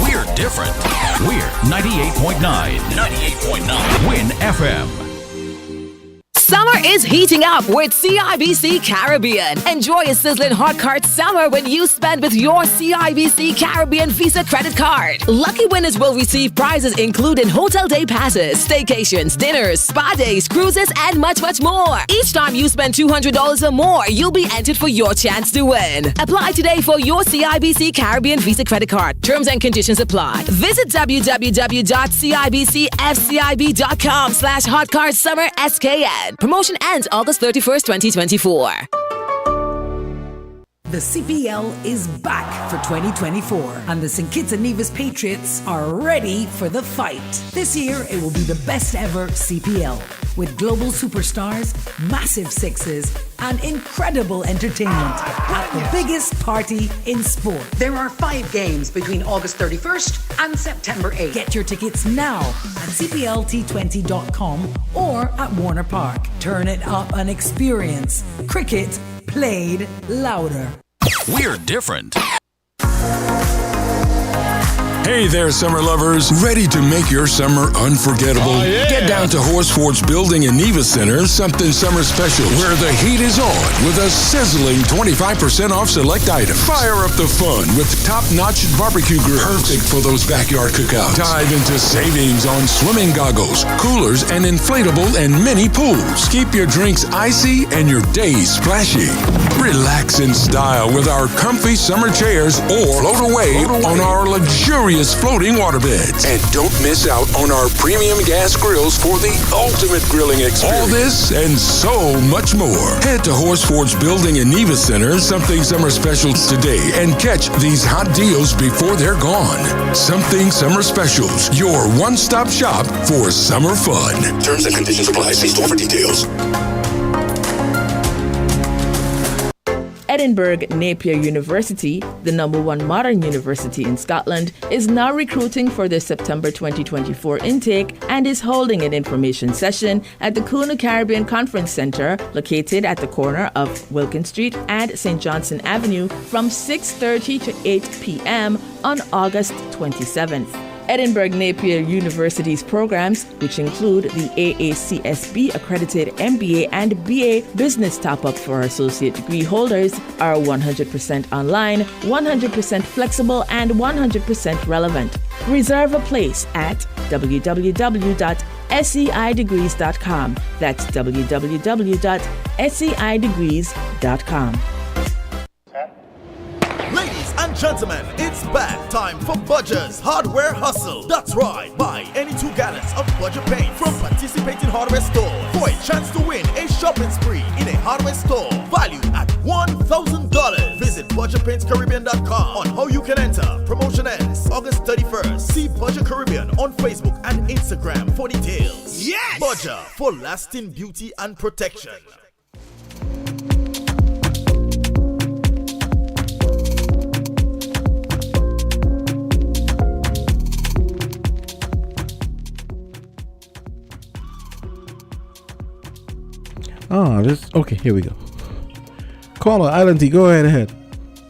We're different. We're 98.9. 98.9. WINN FM. Summer is heating up with CIBC Caribbean. Enjoy a sizzling hot cart summer when you spend with your CIBC Caribbean Visa credit card. Lucky winners will receive prizes including hotel day passes, staycations, dinners, spa days, cruises, and much, much more. Each time you spend $200 or more, you'll be entered for your chance to win. Apply today for your CIBC Caribbean Visa credit card. Terms and conditions apply. Visit www.cibcfcib.com/hotcardsummerskn. Promotion ends August 31st, 2024. The CPL is back for 2024, and the St. Kitts and Nevis Patriots are ready for the fight. This year, it will be the best ever CPL, with global superstars, massive sixes, and incredible entertainment at the biggest party in sport. There are 5 games between August 31st and September 8th. Get your tickets now at cplt20.com or at Warner Park. Turn it up and experience cricket played louder. We're different. Hey there, summer lovers. Ready to make your summer unforgettable? Get down to Horsford's building in Nevis Center, something summer special, where the heat is on with a sizzling 25% off select items. Fire up the fun with top-notch barbecue grills, perfect for those backyard cookouts. Dive into savings on swimming goggles, coolers, and inflatable and mini pools. Keep your drinks icy and your days splashy. Relax in style with our comfy summer chairs or float away on our luxurious floating waterbeds. And don't miss out on our premium gas grills for the ultimate grilling experience. All this and so much more. Head to Horsford's building in Nevis Center, Something Summer Specials today, and catch these hot deals before they're gone. Something Summer Specials, your one-stop shop for summer fun. Terms and conditions apply. See store for details. Edinburgh Napier University, the #1 modern university in Scotland, is now recruiting for their September 2024 intake and is holding an information session at the Kuna Caribbean Conference Centre, located at the corner of Wilkin Street and St. Johnson Avenue, from 6:30 to 8 p.m. on August 27th. Edinburgh Napier University's programs, which include the AACSB accredited MBA and BA Business Top-Up for associate degree holders, are 100% online, 100% flexible, and 100% relevant. Reserve a place at www.seidegrees.com. That's www.seidegrees.com. Ladies and gentlemen, it's back time for Budger's Hardware Hustle. That's right, buy any 2 gallons of Budger paint from participating hardware stores for a chance to win a shopping spree in a hardware store valued at $1,000. Visit BudgerPaintsCaribbean.com on how you can enter. Promotion ends August 31st. See Budger Caribbean on Facebook and Instagram for details. Yes! Budger, for lasting beauty and protection. Okay, here we go. Caller, Island T, go ahead.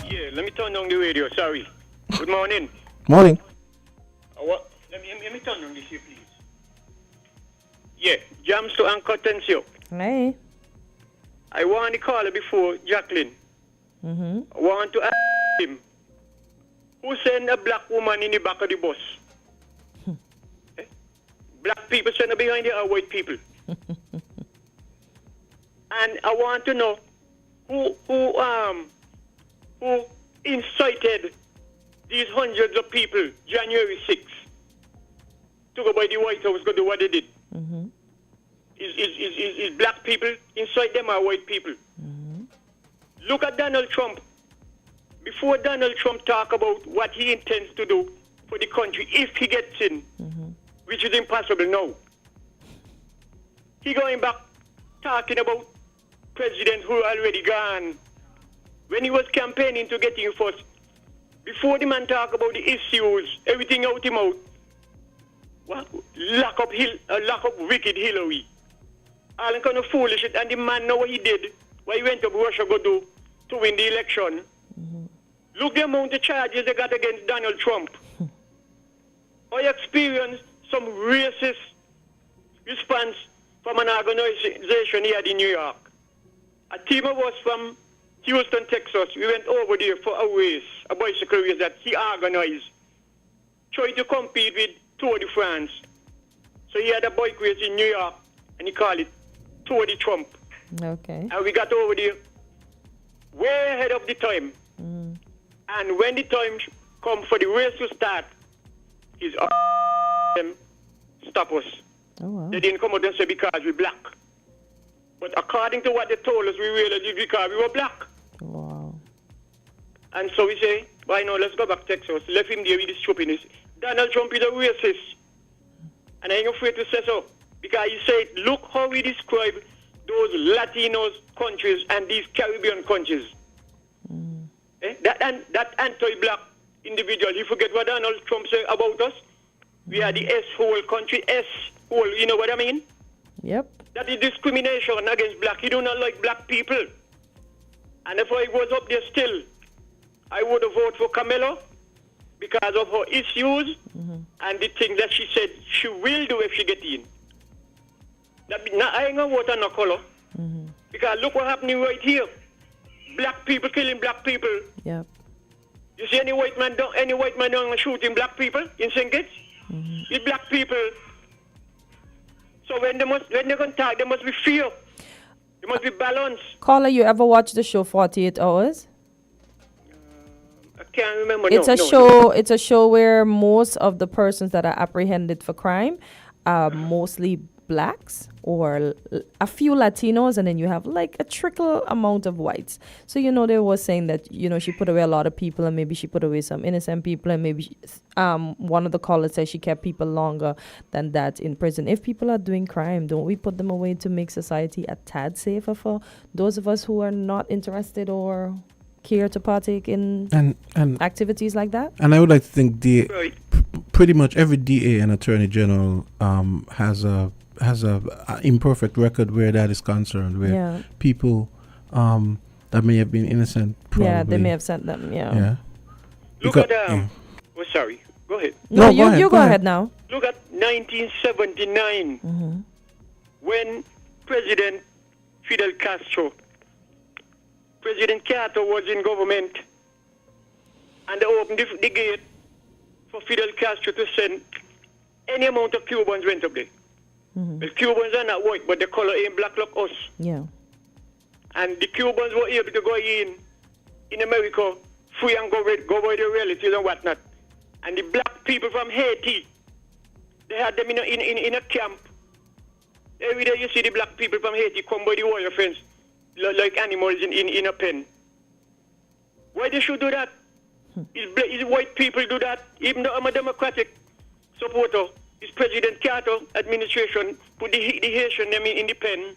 Yeah, let me turn down the radio, sorry. Good morning. Morning. What? Let me turn down this here, please. Yeah, Jams to and Kortensia. Hey. I want to call her before Jacqueline. Mm-hmm. I want to ask him, who sent a black woman in the back of the bus? Black people send her behind there or white people? And I want to know who incited these hundreds of people January 6th to go by the White House to do what they did. Mm-hmm. Is black people inside them or white people? Mm-hmm. Look at Donald Trump. Before Donald Trump talk about what he intends to do for the country if he gets in, which is impossible now, he going back talking about president who already gone. When he was campaigning to get in first, before the man talk about the issues, everything out him out. What? Lack of wicked Hillary. All kind of foolish, and the man know what he did, what he went to Russia go do to win the election. Look the amount of charges they got against Donald Trump. I experienced some racist response from an organization here in New York. A team of us from Houston, Texas, we went over there for a race, a bicycle race that he organized, trying to compete with Tour de France. So he had a bike race in New York, and he called it Tour de Trump. Okay. And we got over there way ahead of the time. And when the time come for the race to start, his them stop us. Oh, wow. They didn't come out and say because we're black. But according to what they told us, we realized it's because we were black. Wow. And so we say, why no, let's go back to Texas. Left him there with his stupidness. Donald Trump is a racist. And I ain't afraid to say so. Because he said, look how we describe those Latinos countries and these Caribbean countries. That anti-black individual, he forget what Donald Trump said about us? We are the S-hole country, S-hole, you know what I mean? Yep. That is discrimination against black. He do not like black people. And if I was up there still, I would have voted for Camilla because of her issues and the things that she said she will do if she get in. I ain't going to vote on no color. Because look what happening right here. Black people killing black people. Yep. You see any white man don't shooting black people in St. Kitts? It's black people. So when they can talk, there must be fear. There must be balance. Caller, you ever watch the show 48 Hours? I can't remember. It's a show. It's a show where most of the persons that are apprehended for crime are mostly blacks or a few Latinos, and then you have like a trickle amount of whites. So they were saying that she put away a lot of people, and maybe she put away some innocent people, and maybe one of the callers said she kept people longer than that in prison. If people are doing crime, don't we put them away to make society a tad safer for those of us who are not interested or care to partake in and activities like that. And I would like to think pretty much every DA and Attorney General has a imperfect record where that is concerned, where people that may have been innocent. Probably, yeah, they may have sent them. Yeah. Look at sorry. Go ahead. No, you go ahead now. Look at 1979 when President Fidel Castro, President Carter was in government, and they opened the gate for Fidel Castro to send any amount of Cubans went up there. The Cubans are not white, but the color ain't black like us. Yeah. And the Cubans were able to go in America free and go with their relatives and whatnot. And the black people from Haiti, they had them in a camp. Every day you see the black people from Haiti come by the wire fence like animals in a pen. Why they should do that? Is white people do that? Even though I'm a Democratic supporter, is President Carter administration put the Haitian them in the pen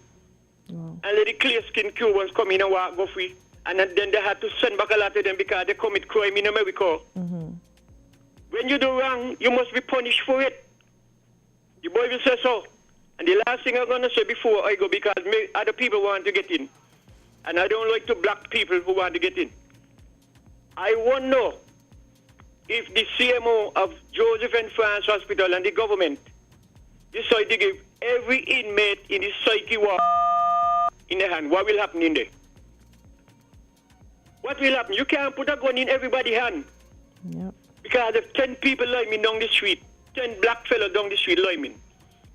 and let the clear-skinned Cubans come in and walk go free. And then they had to send back a lot of them because they commit crime in America. When you do wrong, you must be punished for it. The boy will say so. And the last thing I'm going to say before I go, because other people want to get in. And I don't like to block people who want to get in. I want to know if the CMO of Joseph and France Hospital and the government decide to give every inmate in the psyche ward in the hand, what will happen in there? What will happen? You can't put a gun in everybody's hand. Yep. Because if 10 people liming down the street, 10 black fellas down the street liming,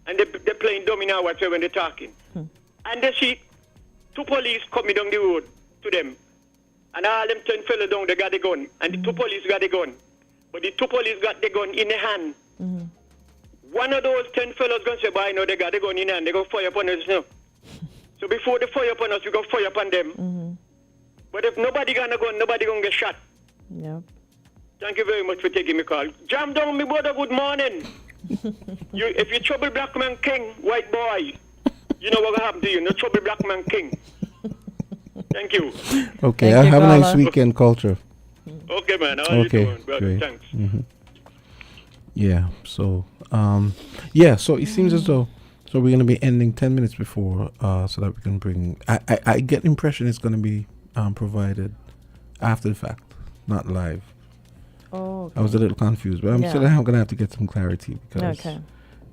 and they're playing domino or whatever when they're talking. And they see 2 police coming down the road to them. And all them 10 fellas down, they got the gun. And the 2 police got the gun. But the 2 police got the gun in the hand. One of those 10 fellas going to say, "Boy, no, they got the gun in hand. They go fire upon us now." So before they fire upon us, we go fire upon them. But if nobody got a gun, nobody going to get shot. Yeah. Thank you very much for taking my call. Jam down, my brother. Good morning. If you trouble black man king, white boy, you know what will happen to you. No trouble black man king. Thank you. Okay, have a nice weekend, Culture. Okay, man. How are you doing, brother? Great. Thanks. Yeah. So, so it seems as though we're going to be ending 10 minutes before, so that we can bring. I get the impression it's going to be provided after the fact, not live. Oh, okay. I was a little confused, but I'm going to have to get some clarity because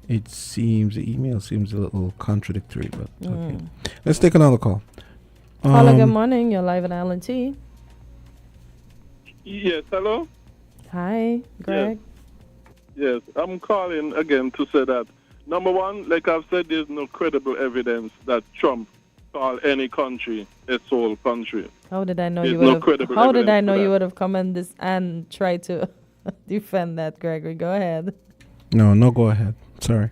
the email seems a little contradictory. But okay, let's take another call. Caller, good morning. You're live at LNT. Yes, hello? Hi, Greg. Yes, I'm calling again to say that, number one, like I've said, there's no credible evidence that Trump called any country a sole country. How did I know There's you no would credible have? How did I evidence know for you that. would have come in this and tried to defend that, Gregory? Go ahead. No, go ahead. Sorry.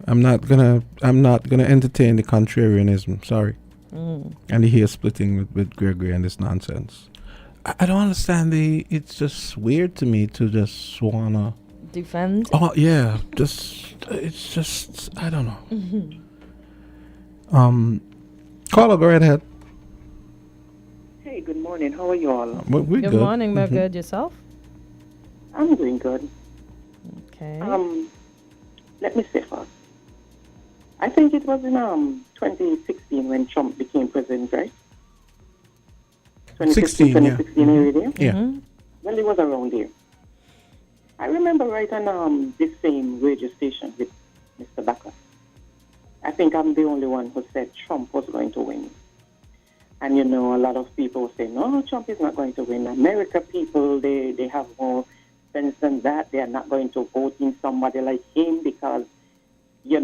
I'm not gonna entertain the contrarianism. Sorry. And the hair splitting with Gregory and this nonsense. I don't understand it's just weird to me to just wanna defend. Oh yeah, it's just I don't know. Caller, go right ahead. Hey, good morning. How are you all? We're good good. Morning, we're good. Yourself? I'm doing good. Okay. Let me say first. I think it was in 2016 when Trump became president, right? 2016 area there? Yeah. Well, it was around there. I remember right on this same radio station with Mr. Backer. I think I'm the only one who said Trump was going to win. And, a lot of people say, no, Trump is not going to win. America people, they have more sense than that. They are not going to vote in somebody like him because, he's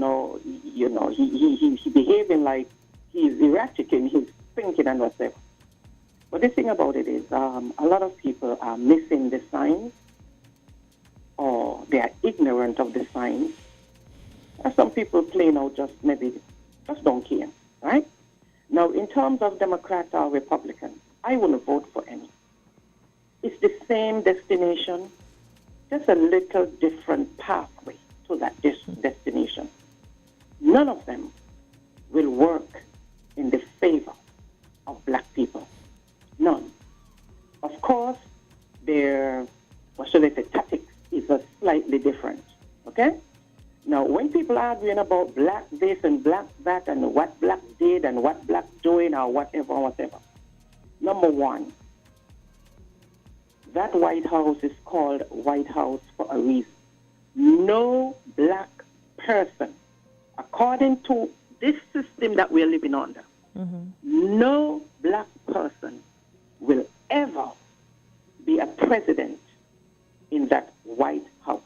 behaving like he's erratic in his thinking and whatever. But the thing about it is a lot of people are missing the signs or they are ignorant of the signs. And some people plain out just don't care, right? Now, in terms of Democrat or Republican, I wouldn't vote for any. It's the same destination, just a little different pathway to that destination. None of them will work in the favor of black people. None. Of course, their, what should I say, tactics is a slightly different. Okay? Now, when people are arguing about black this and black that and what black did and what black doing or whatever, number one, that White House is called White House for a reason. No black person, according to this system that we're living under, no black person will ever be a president in that White House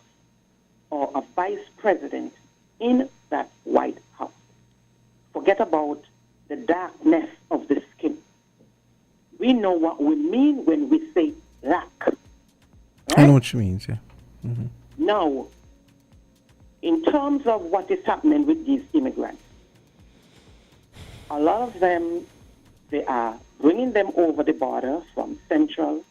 or a vice president in that White House. Forget about the darkness of the skin. We know what we mean when we say black. Right? I know what you mean, yeah. Now, in terms of what is happening with these immigrants, a lot of them, they are bringing them over the border from Central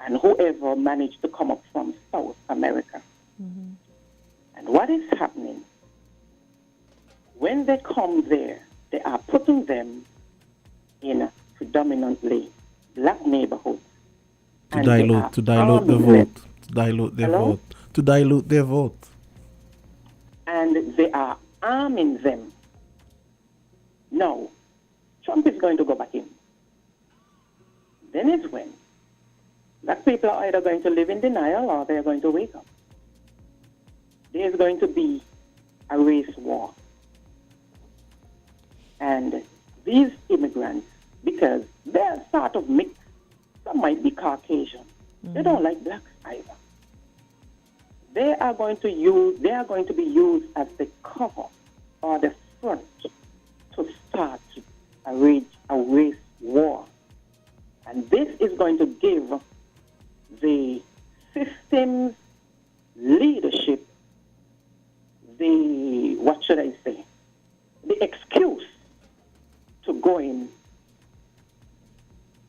and whoever managed to come up from South America. And what is happening, when they come there, they are putting them in predominantly black neighborhoods. To dilute their vote. And they are arming them. Now, Trump is going to go back in. Then is when black people are either going to live in denial or they are going to wake up. There is going to be a race war. And these immigrants, because they're sort of mixed, some might be Caucasian. They don't like blacks either. They are going to be used as the cover or the front to start a race war. And this is going to give the system's leadership the excuse to go in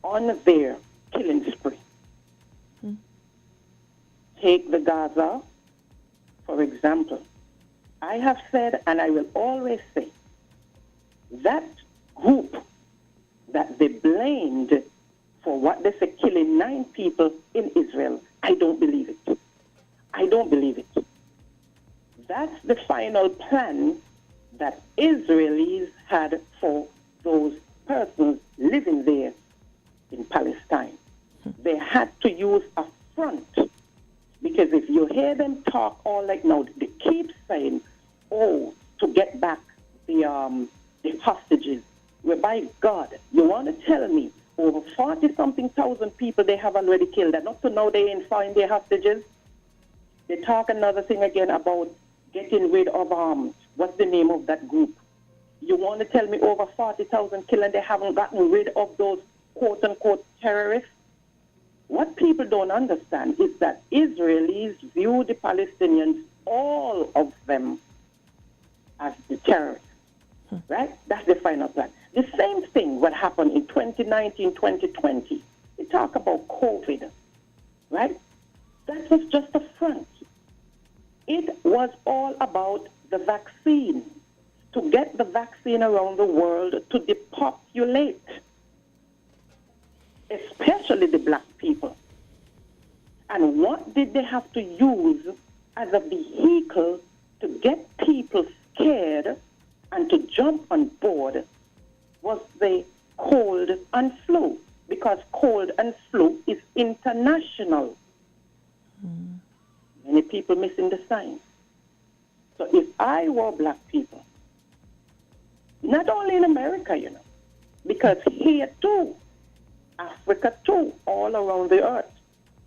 on their killing spree. Take the Gaza, for example. I have said, and I will always say, that group that they blamed for what they say killing 9 people in Israel, I don't believe it. I don't believe it. That's the final plan that Israelis had for those persons living there in Palestine. They had to use a front, because if you hear them talk all like now, they keep saying, to get back the hostages. Whereby, God, you want to tell me over 40-something thousand people they have already killed, and up to now they ain't found their hostages? They talk another thing again about getting rid of, what's the name of that group? You want to tell me over 40,000 killed and they haven't gotten rid of those quote-unquote terrorists? What people don't understand is that Israelis view the Palestinians, all of them, as the terrorists. Right? That's the final plan. The same thing what happened in 2019, 2020. We talk about COVID, right? That was just a front. It was all about the vaccine, to get the vaccine around the world to depopulate, especially the black people. And what did they have to use as a vehicle to get people scared and to jump on board was the cold and flu, because cold and flu is international. Many people missing the signs. So if I were black people, not only in America, because here too, Africa too, all around the earth,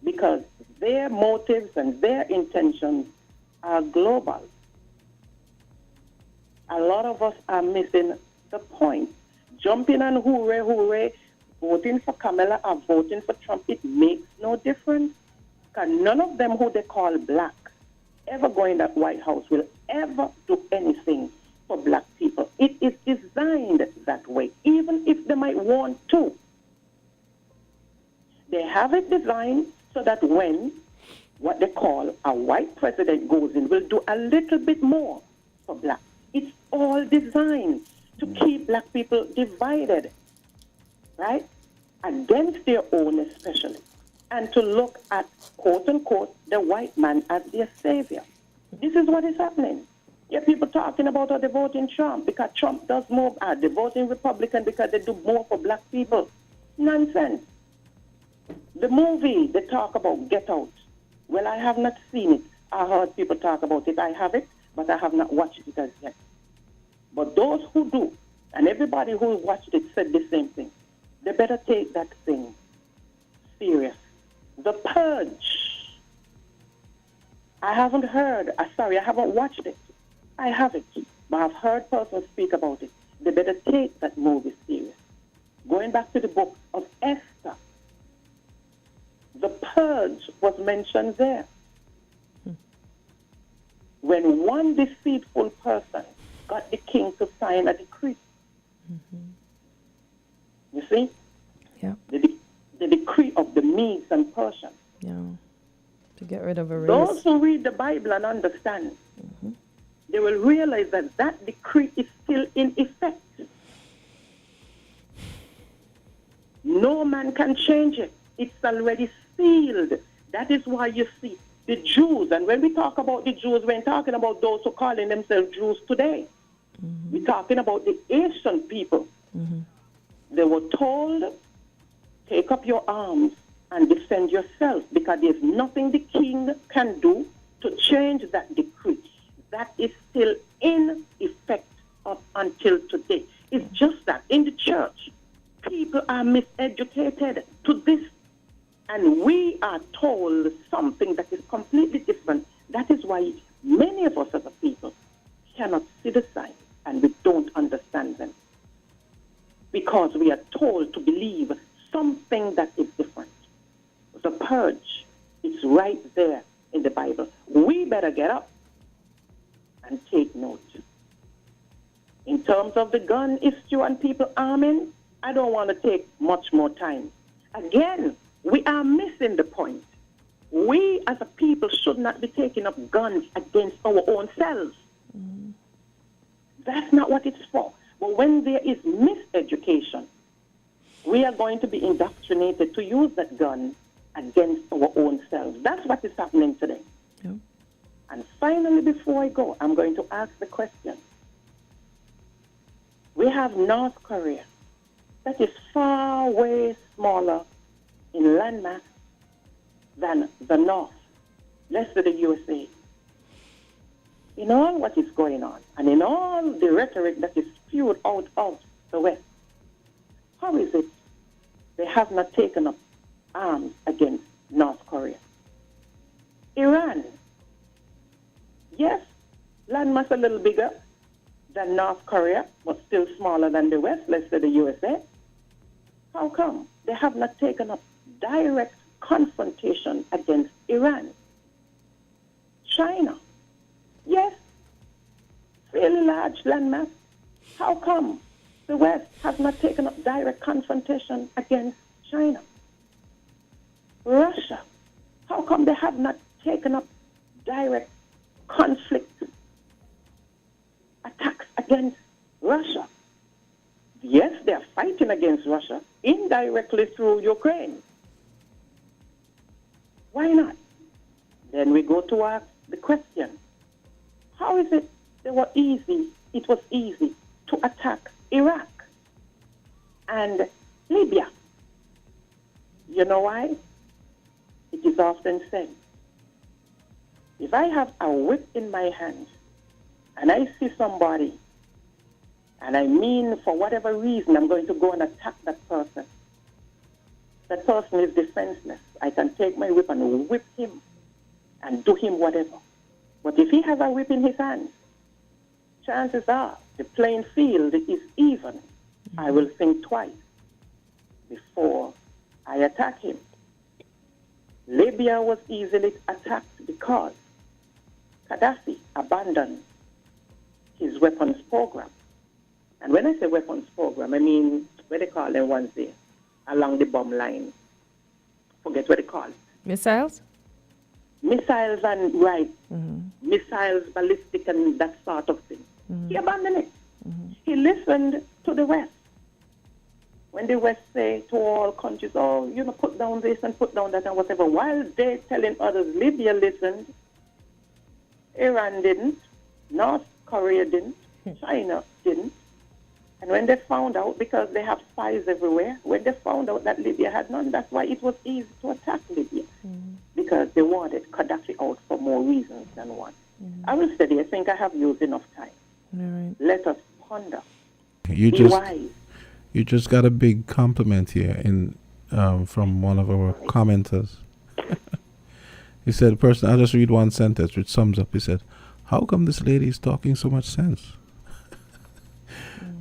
because their motives and their intentions are global. A lot of us are missing the point. Jumping on hooray, voting for Kamala or voting for Trump, it makes no difference. Because none of them who they call black ever go in that White House will ever do anything for black people. It is designed that way, even if they might want to. They have it designed so that when what they call a white president goes in, will do a little bit more for black. It's all designed to keep black people divided, right? against their own especially, and to look at, quote unquote, the white man as their savior. This is what is happening. You have people talking about how they're voting Trump because Trump does more, they're voting Republican because they do more for black people. Nonsense. The movie they talk about, Get Out. Well, I have not seen it. I heard people talk about it. I have it, but I have not watched it as yet. But those who do, and everybody who watched it said the same thing, they better take that thing serious. The Purge. I haven't heard, I haven't watched it. I haven't, but I've heard persons speak about it. They better take that movie serious. Going back to the book of Esther, the Purge was mentioned there. When one deceitful person got the king to sign a decree. You see? Yeah. The decree of the Medes and Persians. Yeah. To get rid of a race. Those who read the Bible and understand, they will realize that that decree is still in effect. No man can change it. It's already sealed. That is why you see the Jews, and when we talk about the Jews, we're talking about those who are calling themselves Jews today. We're talking about the Asian people. They were told, take up your arms and defend yourself, because there's nothing the king can do to change that decree. That is still in effect up until today. It's just that in the church, people are miseducated to this, and we are told something that is completely different. That is why many of us as a people cannot see the signs, and we don't understand them, because we are told to believe something that is different. The purge is right there in the Bible. We better get up and take note. In terms of the gun issue and people arming, I don't want to take much more time. Again, we are missing the point. We as a people should not be taking up guns against our own selves. That's not what it's for. But when there is miseducation, we are going to be indoctrinated to use that gun against our own selves. That's what is happening today. Yeah. And finally, before I go, I'm going to ask the question. We have North Korea that is far way smaller in landmass than the North, less than the USA. In all what is going on, and in all the rhetoric that is spewed out of the West, how is it they have not taken up arms against North Korea? Iran, yes, landmass a little bigger than North Korea, but still smaller than the West, let's say the USA. How come they have not taken up direct confrontation against Iran? China, yes, fairly large landmass. How come the West has not taken up direct confrontation against China? Russia, how come they have not taken up direct conflict attacks against Russia? Yes, they are fighting against Russia indirectly through Ukraine. Why not? Then we go to ask the question, how is it it was easy to attack Iraq and Libya? You know why? It is often said, if I have a whip in my hand and I see somebody, and I mean for whatever reason I'm going to go and attack that person is defenseless. I can take my whip and whip him and do him whatever. But if he has a whip in his hand, chances are the playing field is even. I will think twice before I attack him. Libya was easily attacked because Gaddafi abandoned his weapons program. And when I say weapons program, I mean what they call them ones there, along the bomb line. Forget what they call it. Missiles? Missiles and, missiles, ballistic and that sort of thing. He abandoned it. He listened to the West. When the West say to all countries, oh, put down this and put down that and whatever, while they're telling others, Libya listened, Iran didn't, North Korea didn't, China didn't. And when they found out, because they have spies everywhere, when they found out that Libya had none, that's why it was easy to attack Libya. Because they wanted Gaddafi out for more reasons than one. I will study. I think I have used enough time. Right. Let us ponder. You Be wise. You just got a big compliment here from one of our commenters. He said, I'll just read one sentence which sums up. He said, how come this lady is talking so much sense?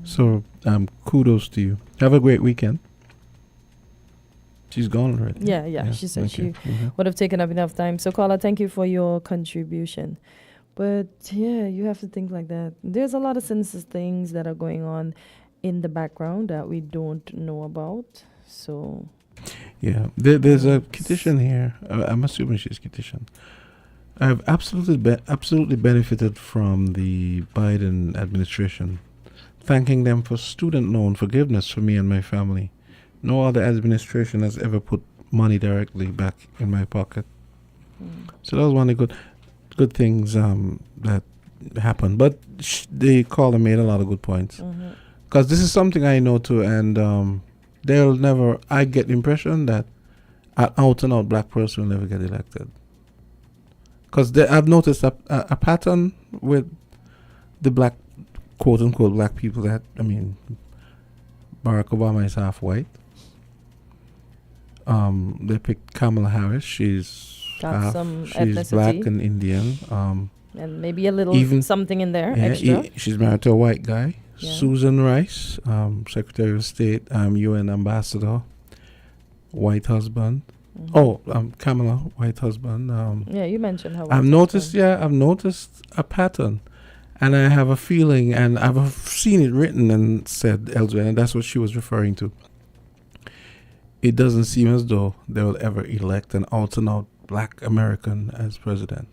So, kudos to you. Have a great weekend. She's gone already. Yeah. She said she would have taken up enough time. So, Carla, thank you for your contribution. But, yeah, you have to think like that. There's a lot of sinister things that are going on in the background that we don't know about. So... Yeah, there's a petition here. I'm assuming she's petition. I've absolutely benefited from the Biden administration, thanking them for student loan forgiveness for me and my family. No other administration has ever put money directly back in my pocket. So that was one of the good things that happened. But the caller made a lot of good points. Because this is something I know too, and they'll never, I get the impression that an out-and-out black person will never get elected. Because I've noticed a pattern with the black, quote-unquote, black people that, Barack Obama is half white. They picked Kamala Harris. She's got some ethnicity. Black and Indian. And maybe a little something in there, extra. She's married to a white guy. Yeah. Susan Rice, Secretary of State, UN Ambassador, white husband. Kamala, white husband. You mentioned her. I've noticed a pattern, and I have a feeling, and I've seen it written and said elsewhere, and that's what she was referring to. It doesn't seem as though they will ever elect an out-and-out black American as president,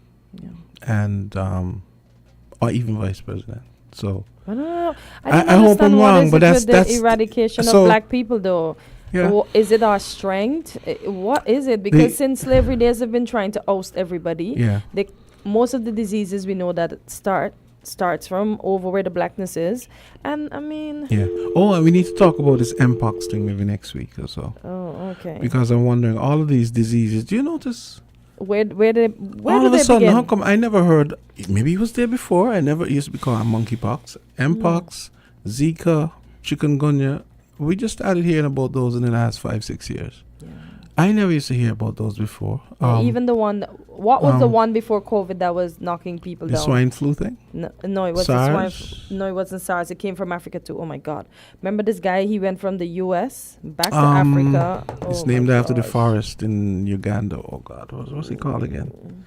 and or even vice president. So. I don't know. I hope I'm wrong, but that's the eradication of black people, though. Yeah. Is it our strength? What is it? Because since slavery days, have been trying to oust everybody. Yeah. Most of the diseases we know that starts from over where the blackness is, and Yeah. Oh, and we need to talk about this Mpox thing maybe next week or so. Oh, okay. Because I'm wondering, all of these diseases. Do you notice? Where all of a sudden, begin? How come I never heard? Maybe it was there before. I never used to be called monkeypox, Mpox, Zika, chikungunya. We just started hearing about those in the last 5-6 years. Yeah. I never used to hear about those before. Even the one. What was the one before COVID that was knocking people down? The swine flu thing? No, it wasn't SARS. No, it wasn't SARS. It came from Africa too. Oh my God! Remember this guy? He went from the U.S. back to Africa. It's named after the forest in Uganda. Oh God, what's he called again?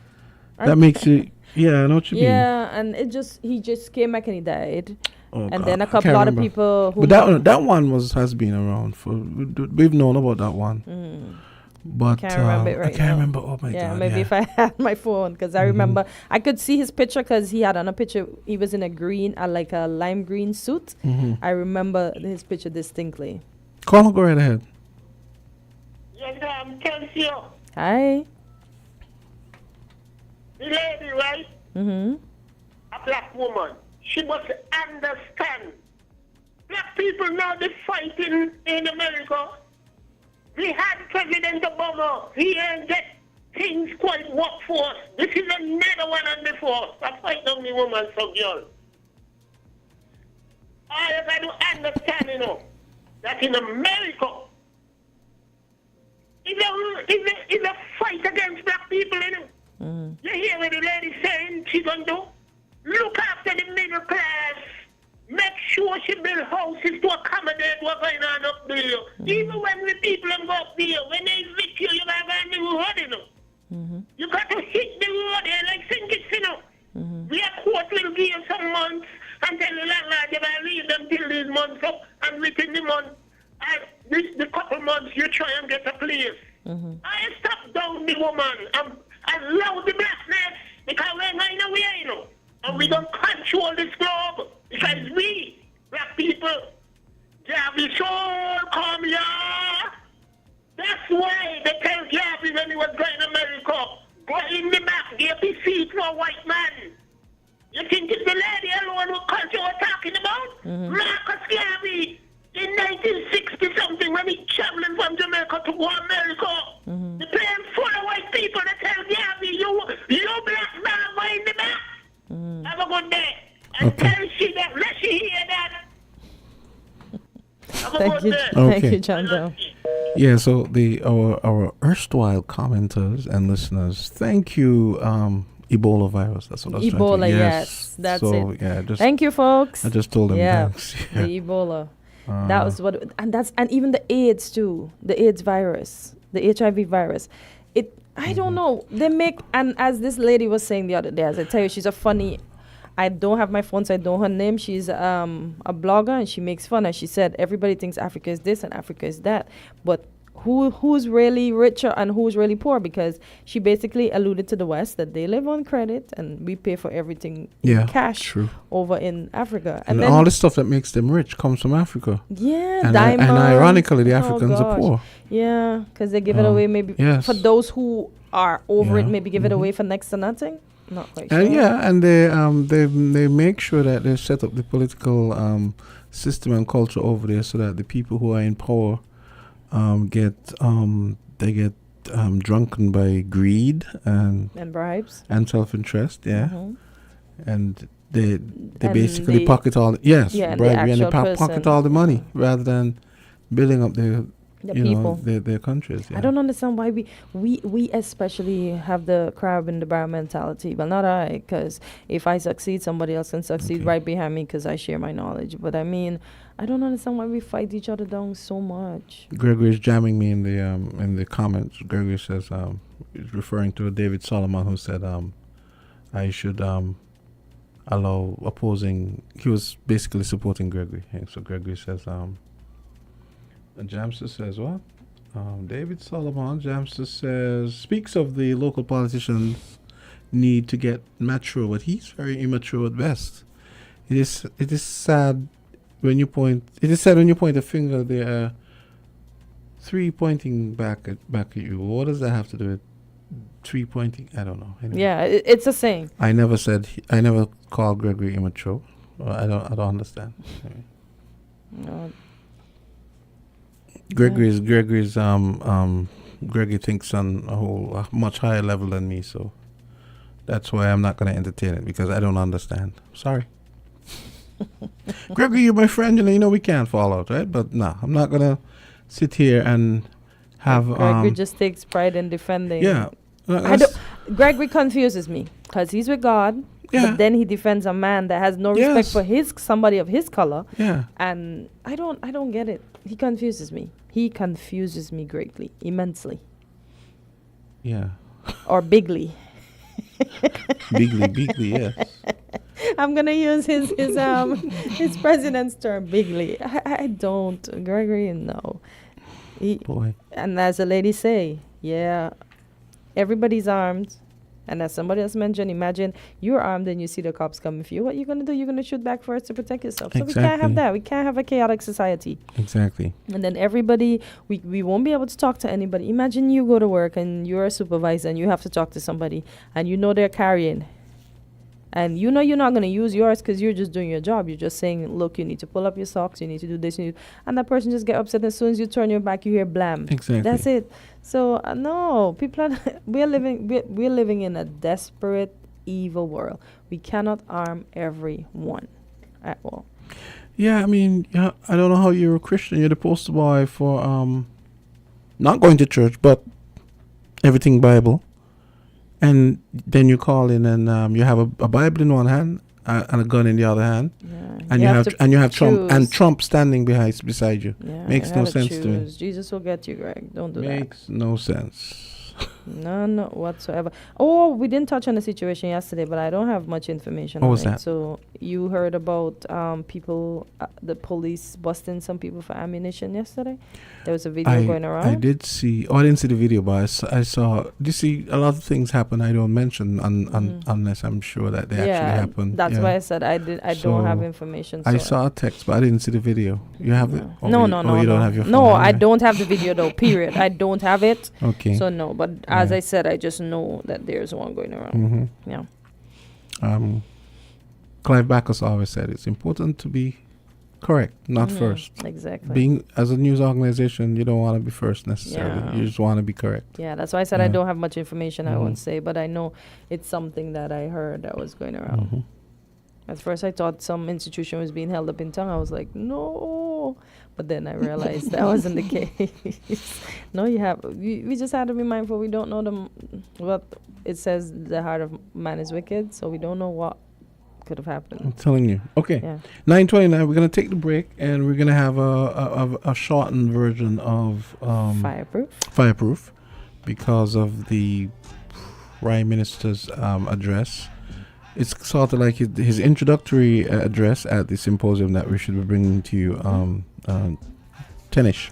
That makes you. Yeah, I know what you mean. Yeah, and he just came back and he died. Oh, and God. Then a lot of people who. But that one has been around for. We've known about that one. But can't remember it right I can't now. remember. Oh my God! Maybe if I had my phone, because I remember I could see his picture because he had on a picture. He was in like a lime green suit. I remember his picture distinctly. Go right ahead. Yes, Kortensia. Hi. The lady, right? A black woman. She must understand. Black people now they're fighting in America. We had President Obama. He ain't get things quite work for us. This is another one on the force. I fight on the woman, so girl. I got to understand, that in America, it's a fight against black people, You hear what the lady saying she's going to do? Look after the middle class. Make sure she build houses to accommodate what's going on up there. Even when the people go up there, when they evict you, you got to find the road, You got to hit the road there like sink it, We have court will give you some months and tell the landlord you got to leave them till these months up, and within the month, the couple months you try and get a place. I stop down the woman and allow the blackness because we're not in a way, and we don't control this globe. Because we, black people, they have the soul, call me a white man. You think it's the lady alone what culture we're talking about? Marcus Garvey in 1960 something when he traveling from Jamaica to go America. The plane full of white people that tell Garvey, you black man go in the back. Have a good day. And tell she that, let she hear that. Thank you. Thank you, John Doe. Yeah, so our erstwhile commenters and listeners, thank you, Ebola virus. That's what I was trying to Ebola, yes, that's so, it. Yeah, thank you, folks. I just told them thanks. Yeah. The Ebola. That was what, and even the AIDS too, the AIDS virus, the HIV virus. I don't know. They make, and as this lady was saying the other day, as I tell you, she's a funny. I don't have my phone, so I don't know her name. She's a blogger, and she makes fun. And she said everybody thinks Africa is this and Africa is that, but who's really richer and who's really poor? Because she basically alluded to the West that they live on credit and we pay for everything in cash over in Africa. And all the stuff that makes them rich comes from Africa. Yeah, and diamonds. And ironically, the Africans are poor. Yeah, because they give it away maybe for those who are over it. Maybe give it away for next to nothing. Not quite sure. And they make sure that they set up the political system and culture over there so that the people who are in power get drunken by greed and bribes and self-interest, and they basically pocket all bribery, and they pocket all the money rather than building up their countries. I don't understand why we especially have the crab in the barrel mentality. Well, not I, because if I succeed, somebody else can succeed right behind me because I share my knowledge. But I mean, I don't understand why we fight each other down so much. Gregory is jamming me in the comments. Gregory says he's referring to David Solomon, who said I should allow opposing. He was basically supporting Gregory. So Gregory says Jamster says what? David Solomon, Jamster says, speaks of the local politicians need to get mature, but he's very immature at best. It is sad when you point. It is sad when you point a finger. There are three pointing back at you. What does that have to do with three pointing? I don't know. Anyway. Yeah, it's a saying. I never called Gregory immature. I don't understand. Anyway. No. Gregory thinks on a much higher level than me, so that's why I'm not going to entertain it, because I don't understand. Sorry. Gregory, you're my friend, you know we can't fall out, right? But no, I'm not going to sit here and have... Gregory just takes pride in defending. Yeah. Gregory confuses me, because he's with God, but then he defends a man that has no respect for somebody of his color. Yeah. And I don't get it. He confuses me. He confuses me greatly, immensely. Yeah. Or bigly. Bigly, yes. I'm gonna use his president's term, bigly. I don't, Gregory. No. Boy. And as the lady say, everybody's armed. And as somebody else mentioned, imagine you're armed and you see the cops coming for you. What are you going to do? You're going to shoot back first to protect yourself. So we can't have that. We can't have a chaotic society. Exactly. And then everybody, we won't be able to talk to anybody. Imagine you go to work and you're a supervisor and you have to talk to somebody and you know they're carrying. And you know you're not going to use yours because you're just doing your job. You're just saying, look, you need to pull up your socks. You need to do this. And that person just get upset. As soon as you turn your back, you hear blam. Exactly. That's it. So, no, people are, we're living in a desperate, evil world. We cannot arm everyone at all. Yeah, I mean, I don't know how you're a Christian. You're the poster boy for not going to church, but everything Bible. And then you call in and you have a Bible in one hand and a gun in the other hand. Yeah. And you have Trump standing beside you. Yeah, Makes no sense to me. Jesus will get you, Greg. Don't do that. Makes no sense. None whatsoever. Oh, we didn't touch on the situation yesterday, but I don't have much information. What was that? So you heard about people, the police busting some people for ammunition yesterday? There was a video going around. I did see. I didn't see the video, but I saw. You see, a lot of things happen I don't mention unless I'm sure that they actually happen. That's why I said I don't have information. I saw a text, but I didn't see the video. You have it? No. You don't have your phone? No, I don't have the video though. Period. I don't have it. Okay. So no, but as I said, I just know that there's one going around. Mm-hmm. Yeah. Clive Backus always said it's important to be correct, not first. Exactly. Being as a news organization, you don't want to be first necessarily. Yeah. You just want to be correct. Yeah, that's why I said I don't have much information I won't say, but I know it's something that I heard that was going around. At first I thought some institution was being held up in tongue. I was like, no. But then I realized that wasn't the case. No, we just have to be mindful. We don't know what it says the heart of man is wicked, so we don't know what could have happened. I'm telling you. Okay. Yeah. 9:29. We're gonna take the break, and we're gonna have a shortened version of Fireproof, because of the Prime Minister's address. It's sort of like his introductory address at the symposium that we should be bringing to you 10ish.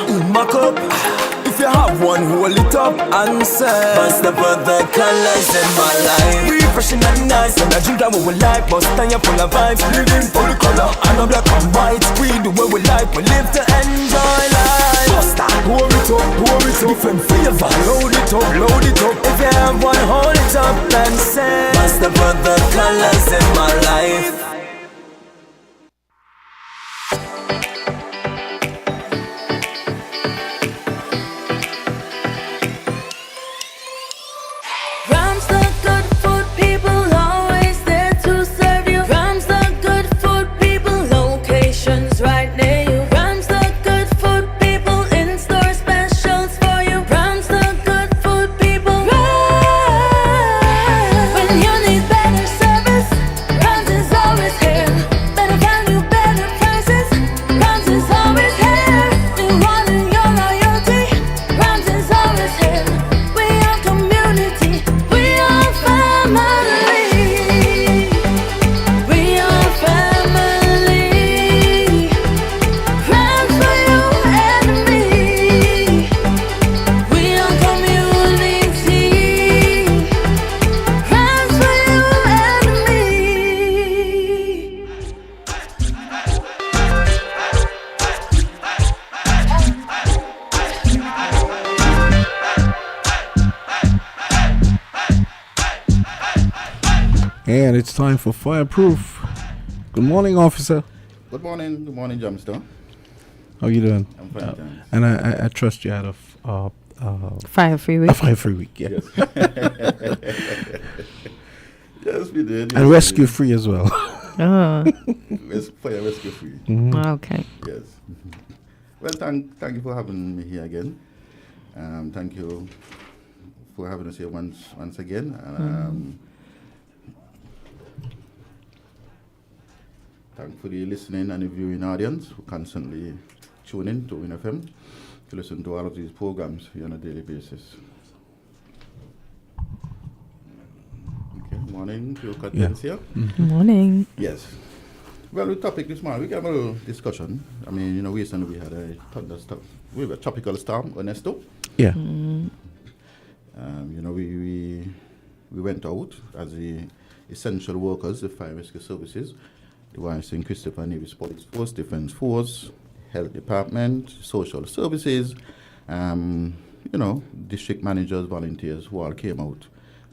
In my cup, if you have one, hold it up and say, bust the brother colors in my life. Refreshing and nice, and I drink that what we like. But stand you full of vibes, living for the color. And I'm black and white, we do what we like. We live to enjoy life. Bust that, pour it up, different flavor. Load it up. If you have one, hold it up and say, bust the brother colors in my life. And it's time for Fireproof. Good morning, officer. Good morning, Jamster. How you doing? I'm fine, thanks. And I trust you had a fire-free week. A fire-free week, yeah. Yes. Yes, we did. And rescue-free as well. Oh. Fire rescue-free. Mm-hmm. Okay. Yes. Well, thank you for having me here again. Thank you for having us here once again. Thank for the listening and the viewing audience who constantly tune in to WINN FM to listen to all of these programs here on a daily basis. Okay, morning to Kortensia. Morning. Yes. Well, the topic this morning, we have a little discussion. I mean, recently we had a thunderstorm. We have a tropical storm, Ernesto. Yeah. We went out as the essential workers, the fire rescue services, the St. Christopher Navy's Police Force, Defense Force, Health Department, Social Services, district managers, volunteers who all came out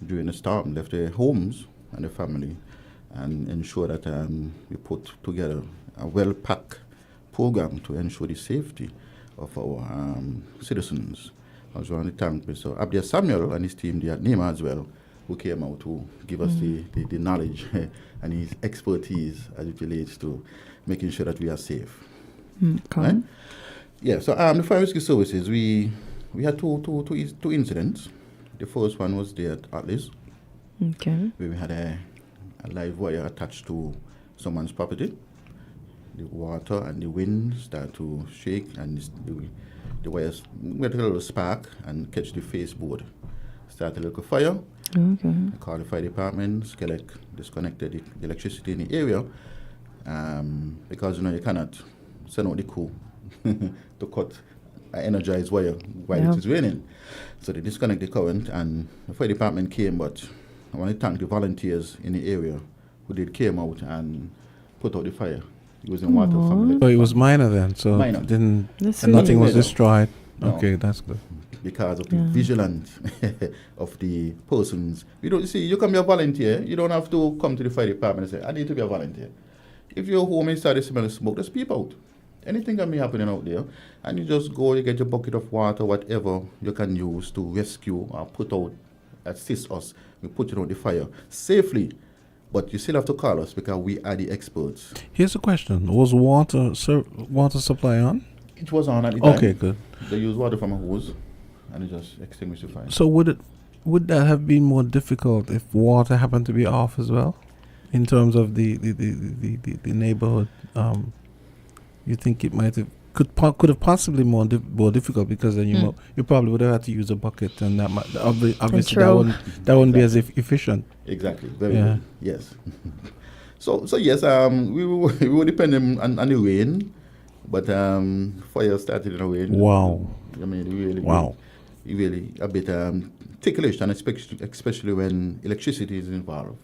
during the storm, left their homes and their family, and ensure that we put together a well-packed program to ensure the safety of our citizens. I was want to thank Mr. Abdia Samuel and his team there at NEMA as well, who came out to give us the knowledge and his expertise as it relates to making sure that we are safe. Right? Yeah, so the fire rescue services, we had two incidents. The first one was there at Atlas. Okay. Where we had a live wire attached to someone's property. The water and the wind started to shake, and the wires went a little spark and catch the baseboard. Started a little fire. Okay. I called the fire department, disconnected the electricity in the area, because you cannot send out the crew to cut energized wire while it is raining. So they disconnect the current, and the fire department came, but I want to thank the volunteers in the area who came out and put out the fire using water from. So it was minor then, so minor. Nothing was destroyed. No. Okay, that's good. Because of the vigilance of the persons. You see, you come be a volunteer, you don't have to come to the fire department and say, I need to be a volunteer. If you're home and start to smell smoke, just peep out. Anything can be happening out there, and you just go, you get your bucket of water, whatever you can use to rescue or put out, assist us. We put it on the fire safely, but you still have to call us because we are the experts. Here's a question: was water supply on? It was on at the time. Okay, good. They used water from a hose, and it just extinguished the fire. So would that have been more difficult if water happened to be off as well, in terms of the neighborhood? You think it might have could have possibly more difficult, because then you probably would have had to use a bucket, and that might, obviously that wouldn't be as efficient. Exactly. Very good. Yes. So yes, we were depending on the rain, but fire started in the rain. Wow. I mean, really a bit ticklish, and especially when electricity is involved.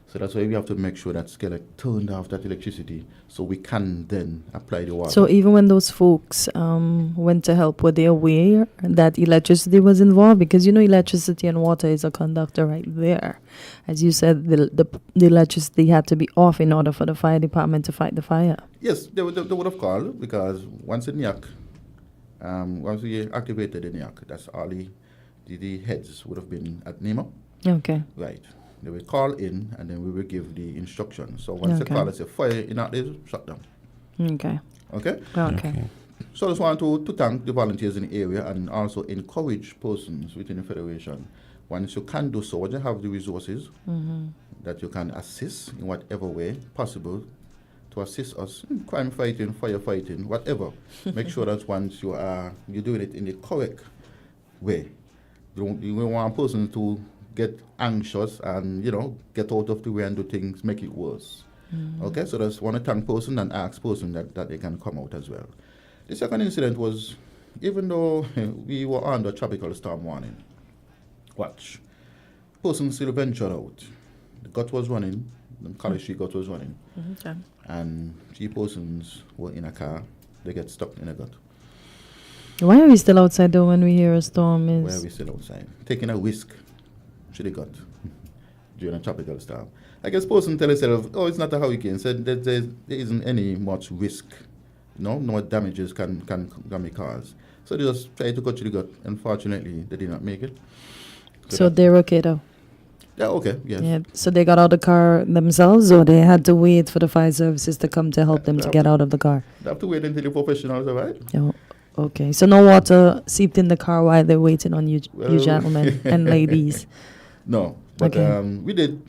So that's why we have to make sure that Skellig turned off that electricity so we can then apply the water. So even when those folks went to help, were they aware that electricity was involved? Because electricity and water is a conductor right there. As you said, the electricity had to be off in order for the fire department to fight the fire. Yes, they would have called, because once we activated the NIAC, that's all the heads would have been at NEMA. Okay. Right. They will call in, and then we will give the instructions. So once they call us a fire in that day, shut down. Okay. So I just want to thank the volunteers in the area, and also encourage persons within the Federation. Once you can do so, when you have the resources that you can assist in whatever way possible to assist us in crime fighting, firefighting, whatever. Make sure that once you're doing it in the correct way. You don't want a person to get anxious and, get out of the way and do things, make it worse. Okay, so that's one thank person and ask person that they can come out as well. The second incident was, even though we were under tropical storm warning, person still ventured out. The gut was running, the college street gut was running, and 3 persons were in a car. They get stuck in a gut. Why are we still outside though when we hear a storm? Why are we still outside? Taking a risk. Should have got during a tropical storm. I guess person tell herself, oh, it's not a hurricane, so there isn't any much risk. No damages can be caused. So they just try to go to the gut. Unfortunately, they did not make it. So they're okay though? Yeah, okay, yes. Yeah, so they got out of the car themselves, or they had to wait for the fire services to come to help them to get out of the car? They have to wait until the professionals arrive. Oh, okay, so no water seeped in the car while they're waiting on you gentlemen and ladies? No, but we did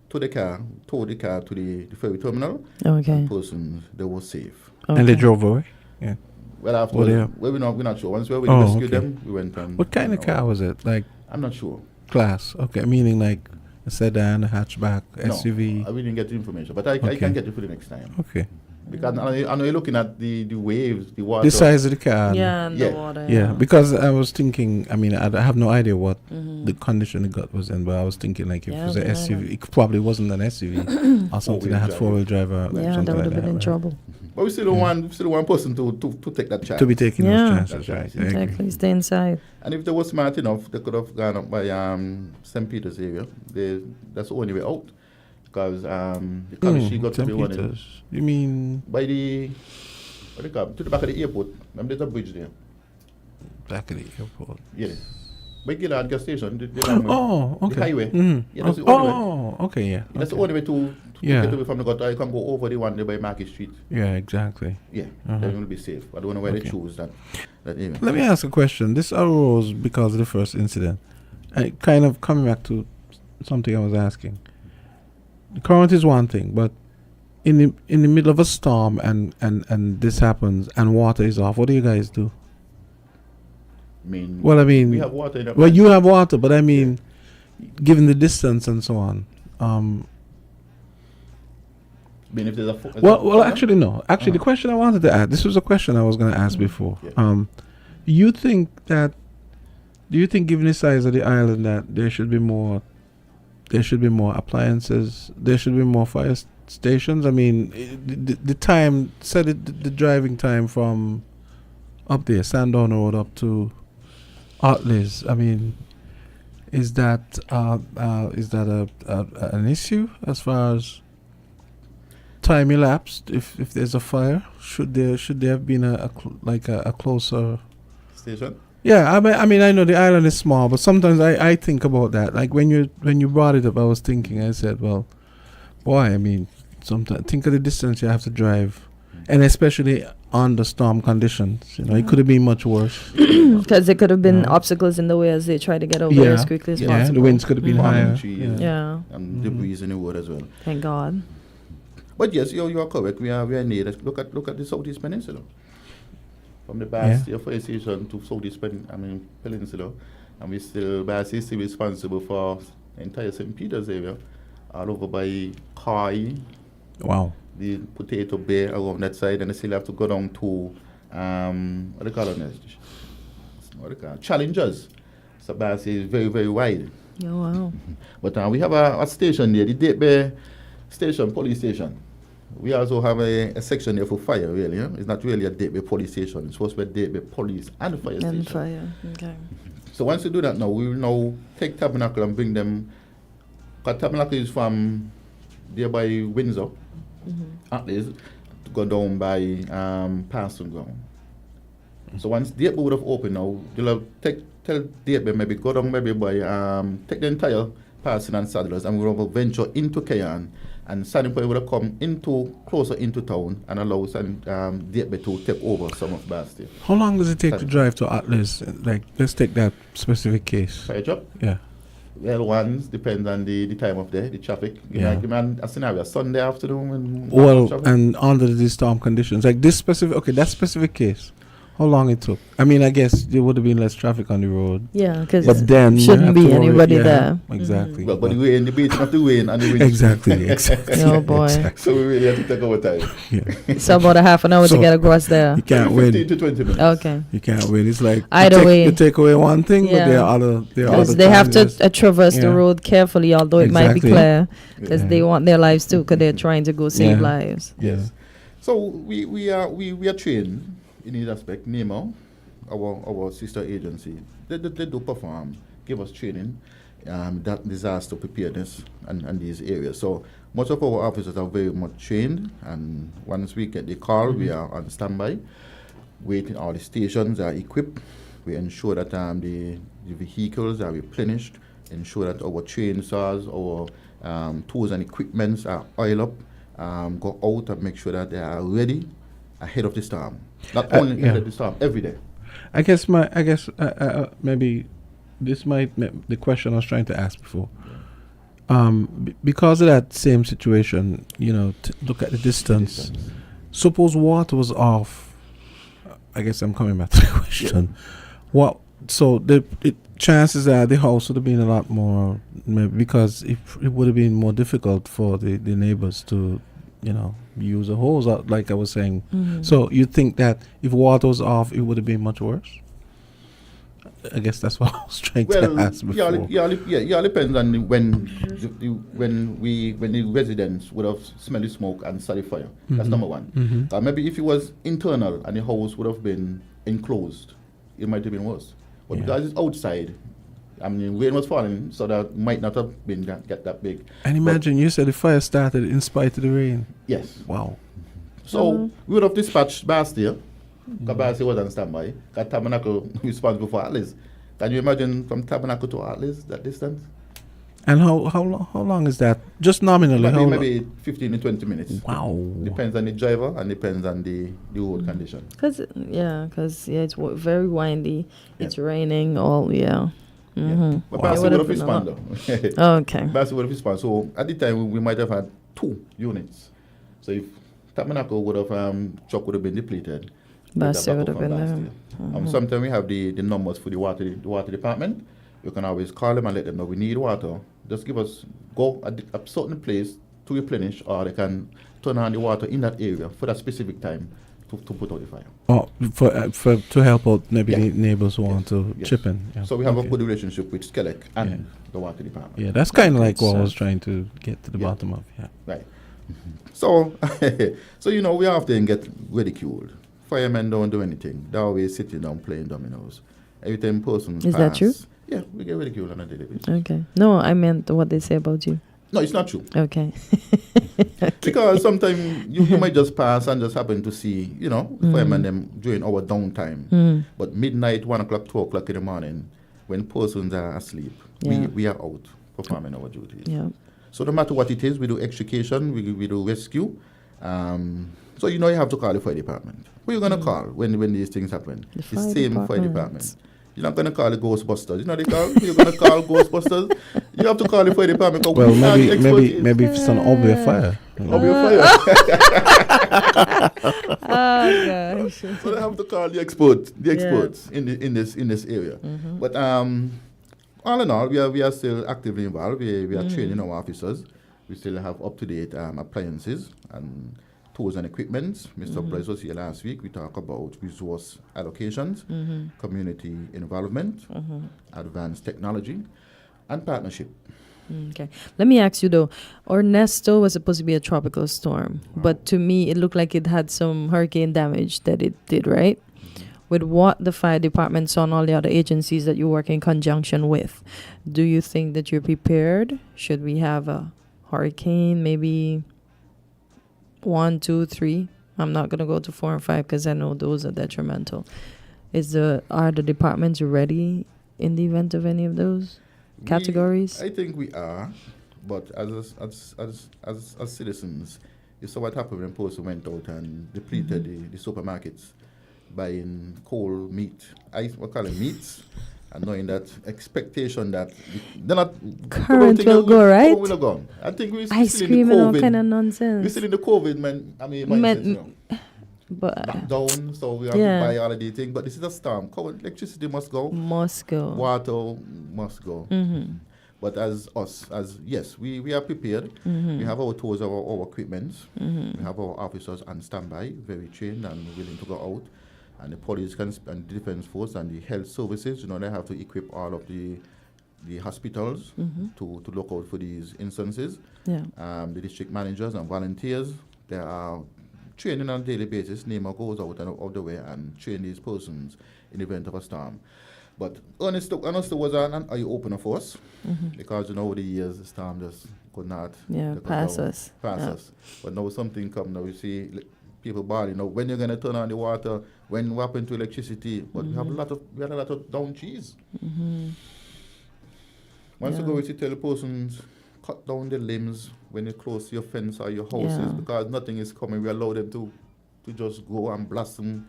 tow the car to the ferry terminal. Okay. And persons, they were safe. Okay. And they drove away? Yeah. Well, afterwards, we're not sure. Once we rescued them, we went on. What kind of car was it? Like? I'm not sure. Class, okay. Meaning like a sedan, a hatchback, SUV? No, we didn't get the information, but I can get it for the next time. Okay. Because I know you're looking at the waves, the water. The size of the car. Yeah, and the water. Yeah, because I was thinking, I have no idea what the condition the gut was in, but I was thinking like if it was an SUV, it probably wasn't an SUV or something that had four-wheel drive. Yeah, that would have been in trouble. But we still don't want one person to take that chance. To be taking those chances, right. Exactly, stay inside. And if they were smart enough, they could have gone up by St. Peter's area. That's the only way out. Because the college she got to be running. You mean? By the, what do you call it? To the back of the airport. Remember there's a bridge there. Back of the airport? Yeah. By Gillard gas station. The okay. The highway. Mm-hmm. Yeah, that's the only way. Okay, yeah. That's the only way to get away from the gutter. You can go over the one there by Market Street. Yeah, exactly. Yeah, then you'll be safe. I don't know why they choose that area. Let me ask a question. This arose because of the first incident. Kind of coming back to something I was asking. The current is one thing, but in the middle of a storm and this happens and water is off, what do you guys do? We have water in the well, you have water, but given the distance and so on, mean, if there's a well, actually, no. Actually, the question I wanted to ask, this was a question I was going to ask before. Do you think, given the size of the island, that there should be more appliances, there should be more fire stations? I mean, the time, said the driving time from up there, Sandown Road up to Atlas, I mean, is that an issue as far as time elapsed? If there's a fire, should there have been a closer station? Yeah, I mean, I know the island is small, but sometimes I think about that. Like when you brought it up, I was thinking. I said, well, boy, I mean, sometimes think of the distance you have to drive, and especially under storm conditions. You know, it could have been much worse. Because there could have been obstacles in the way as they try to get over there as quickly as possible. Yeah, the winds could have been higher. And debris in the road as well. Thank God. But yes, you are correct. We are near. Look at the Southeast Peninsula. From the Bastia Fire Station to Southeast Peninsula, and we still Bastia is still responsible for the entire St. Peter's area, all over by Carty. Wow. The Potato Bay around that side, and they still have to go down to what do they call it? Challengers. So Bastia is very, very wide. Oh wow. But we have a station there, the Date Bay Station, police station. We also have a section there for fire, really. Yeah? It's not really a Date Bay police station. It's supposed to be a Date Bay police and fire station. And fire, okay. So once we do that now, we will now take Tabernacle and bring them, because Tabernacle is from there by Windsor, at least, to go down by Parsons Ground. So once Date Bay would have opened now, they'll tell Date Bay maybe go down maybe by, take the entire Parsons and Saddlers, and we'll venture into Cayenne. And Sandy Point would have come closer into town and allow Date Bay to take over some of Bastia. How long does it take to drive to Atlas? Like, let's take that specific case. Fire job? Yeah. Well, ones depends on the time of day, the traffic. Give me a scenario, Sunday afternoon. And under the storm conditions, like this specific, that specific case. How long it took? I mean, I guess there would have been less traffic on the road. Yeah, because but then shouldn't be anybody there. Exactly. But the rain, the beach, not the rain, and the wind. Exactly. Oh boy. Exactly. So we really have to take our time. Yeah. So about a half an hour to get across there. You can't win. 15 to 20 minutes. Okay. You can't win. It's like either way. You take away one thing, but there are other. Because they have to traverse the road carefully, although it might be clear, because they want their lives too, because they're trying to go save lives. Yes. So we are trained in this aspect. NEMO, our sister agency, they do perform, give us training, that disaster preparedness and these areas. So most of our officers are very much trained, and once we get the call, we are on standby, waiting. All the stations are equipped. We ensure that the vehicles are replenished, ensure that our chainsaws, our tools and equipments are oiled up, go out and make sure that they are ready ahead of the storm. Not only ahead of the storm, every day. I guess maybe this might the question I was trying to ask before. Because of that same situation, look at the distance. Suppose water was off. I guess I'm coming back to the question. So the chances are the house would have been a lot more, because it would have been more difficult for the neighbors to, use a hose, like I was saying. Mm-hmm. So you think that if water was off, it would have been much worse? I guess that's what I was trying to ask before. Yeah, depends on when the residents would have smelled the smoke and started fire. Mm-hmm. That's number one. Mm-hmm. Maybe if it was internal and the house would have been enclosed, it might have been worse. But because it's outside, rain was falling, so that might not have been get that big. And imagine you said the fire started in spite of the rain. Yes. Wow. So we would have dispatched Bastia, because Bastia was on standby, because Tabernacle responsible for Atlas. Can you imagine from Tabernacle to Atlas, that distance? And how long is that? Just nominally? Maybe 15 to 20 minutes. Wow. Depends on the driver and depends on the road condition. Because it's very windy. Yeah. It's raining. Mm-hmm. But Bastia would have responded. Okay. Bastia would have responded. So at the time we might have had 2 units. So if Tabernacle would have truck would have been depleted, Bastia would have been there. Mm-hmm. Sometimes we have the numbers for the water department. You can always call them and let them know we need water. Just go at a certain place to replenish, or they can turn on the water in that area for that specific time to put out the fire. Oh, for to help out maybe neighbors who want to chip in. Yeah. So we have a good relationship with Skelec and the water department. Yeah, that's kind of like what I was trying to get to the bottom of. Yeah. Right. So, so we often get ridiculed. Firemen don't do anything. They're always sitting down playing dominoes. Every time persons Is pass, that true? Yeah, we get ridiculed on a daily basis. Okay. No, I meant what they say about you. No, it's not true. Okay. Because sometimes you might just pass and just happen to see, firemen them during our downtime. But midnight, 1 o'clock, 2 o'clock in the morning, when persons are asleep, we are out performing our duties. Yeah. So no matter what it is, we do extrication, we do rescue. So you have to call the fire department. Who are you going to call when these things happen? The same fire department. You're not going to call the Ghostbusters. You know they call? You're going to call Ghostbusters. You have to call the fire department. Well, maybe if it's an obvious fire. Obvious fire. Oh gosh. So they have to call the experts in this area. But all in all, we are still actively involved. We are training our officers. We still have up-to-date appliances and tools and equipment. Mr. Blaise was here last week. We talked about resource allocations, community involvement, advanced technology, and partnership. Okay. Let me ask you though, Ernesto was supposed to be a tropical storm, but to me it looked like it had some hurricane damage that it did, right? With what the fire department saw and all the other agencies that you work in conjunction with, do you think that you're prepared? Should we have a hurricane, maybe 1, 2, 3? I'm not going to go to 4 and 5 because I know those are detrimental. Are the departments ready in the event of any of those categories? I think we are, but as citizens, you saw what happened when Post went out and depleted the supermarkets buying coal meat. We call it meats. And knowing that expectation that they're not current will go, right? Will go. I think we're ice still cream in the COVID. And all kind of nonsense. We're still in the COVID mindset, but lockdown, so we have to buy all of these things. But this is a storm. Electricity must go. Must go. Water must go. But yes, we are prepared. We have our tools, our equipment. We have our officers on standby, very trained and willing to go out. And the police and the defense force and the health services, they have to equip all of the hospitals to look out for these instances. Yeah. The district managers and volunteers, they are training on a daily basis. NEMA goes out the way and train these persons in the event of a storm. But honestly was an eye-opener for us because, over the years, the storm just could not pass us. But now something come, now we see people bawling, when you're going to turn on the water, when what happened to electricity. But we had a lot of down trees. Once ago, we tell the persons, cut down the limbs when you're close to your fence or your houses because nothing is coming. We allow them to just go and blossom.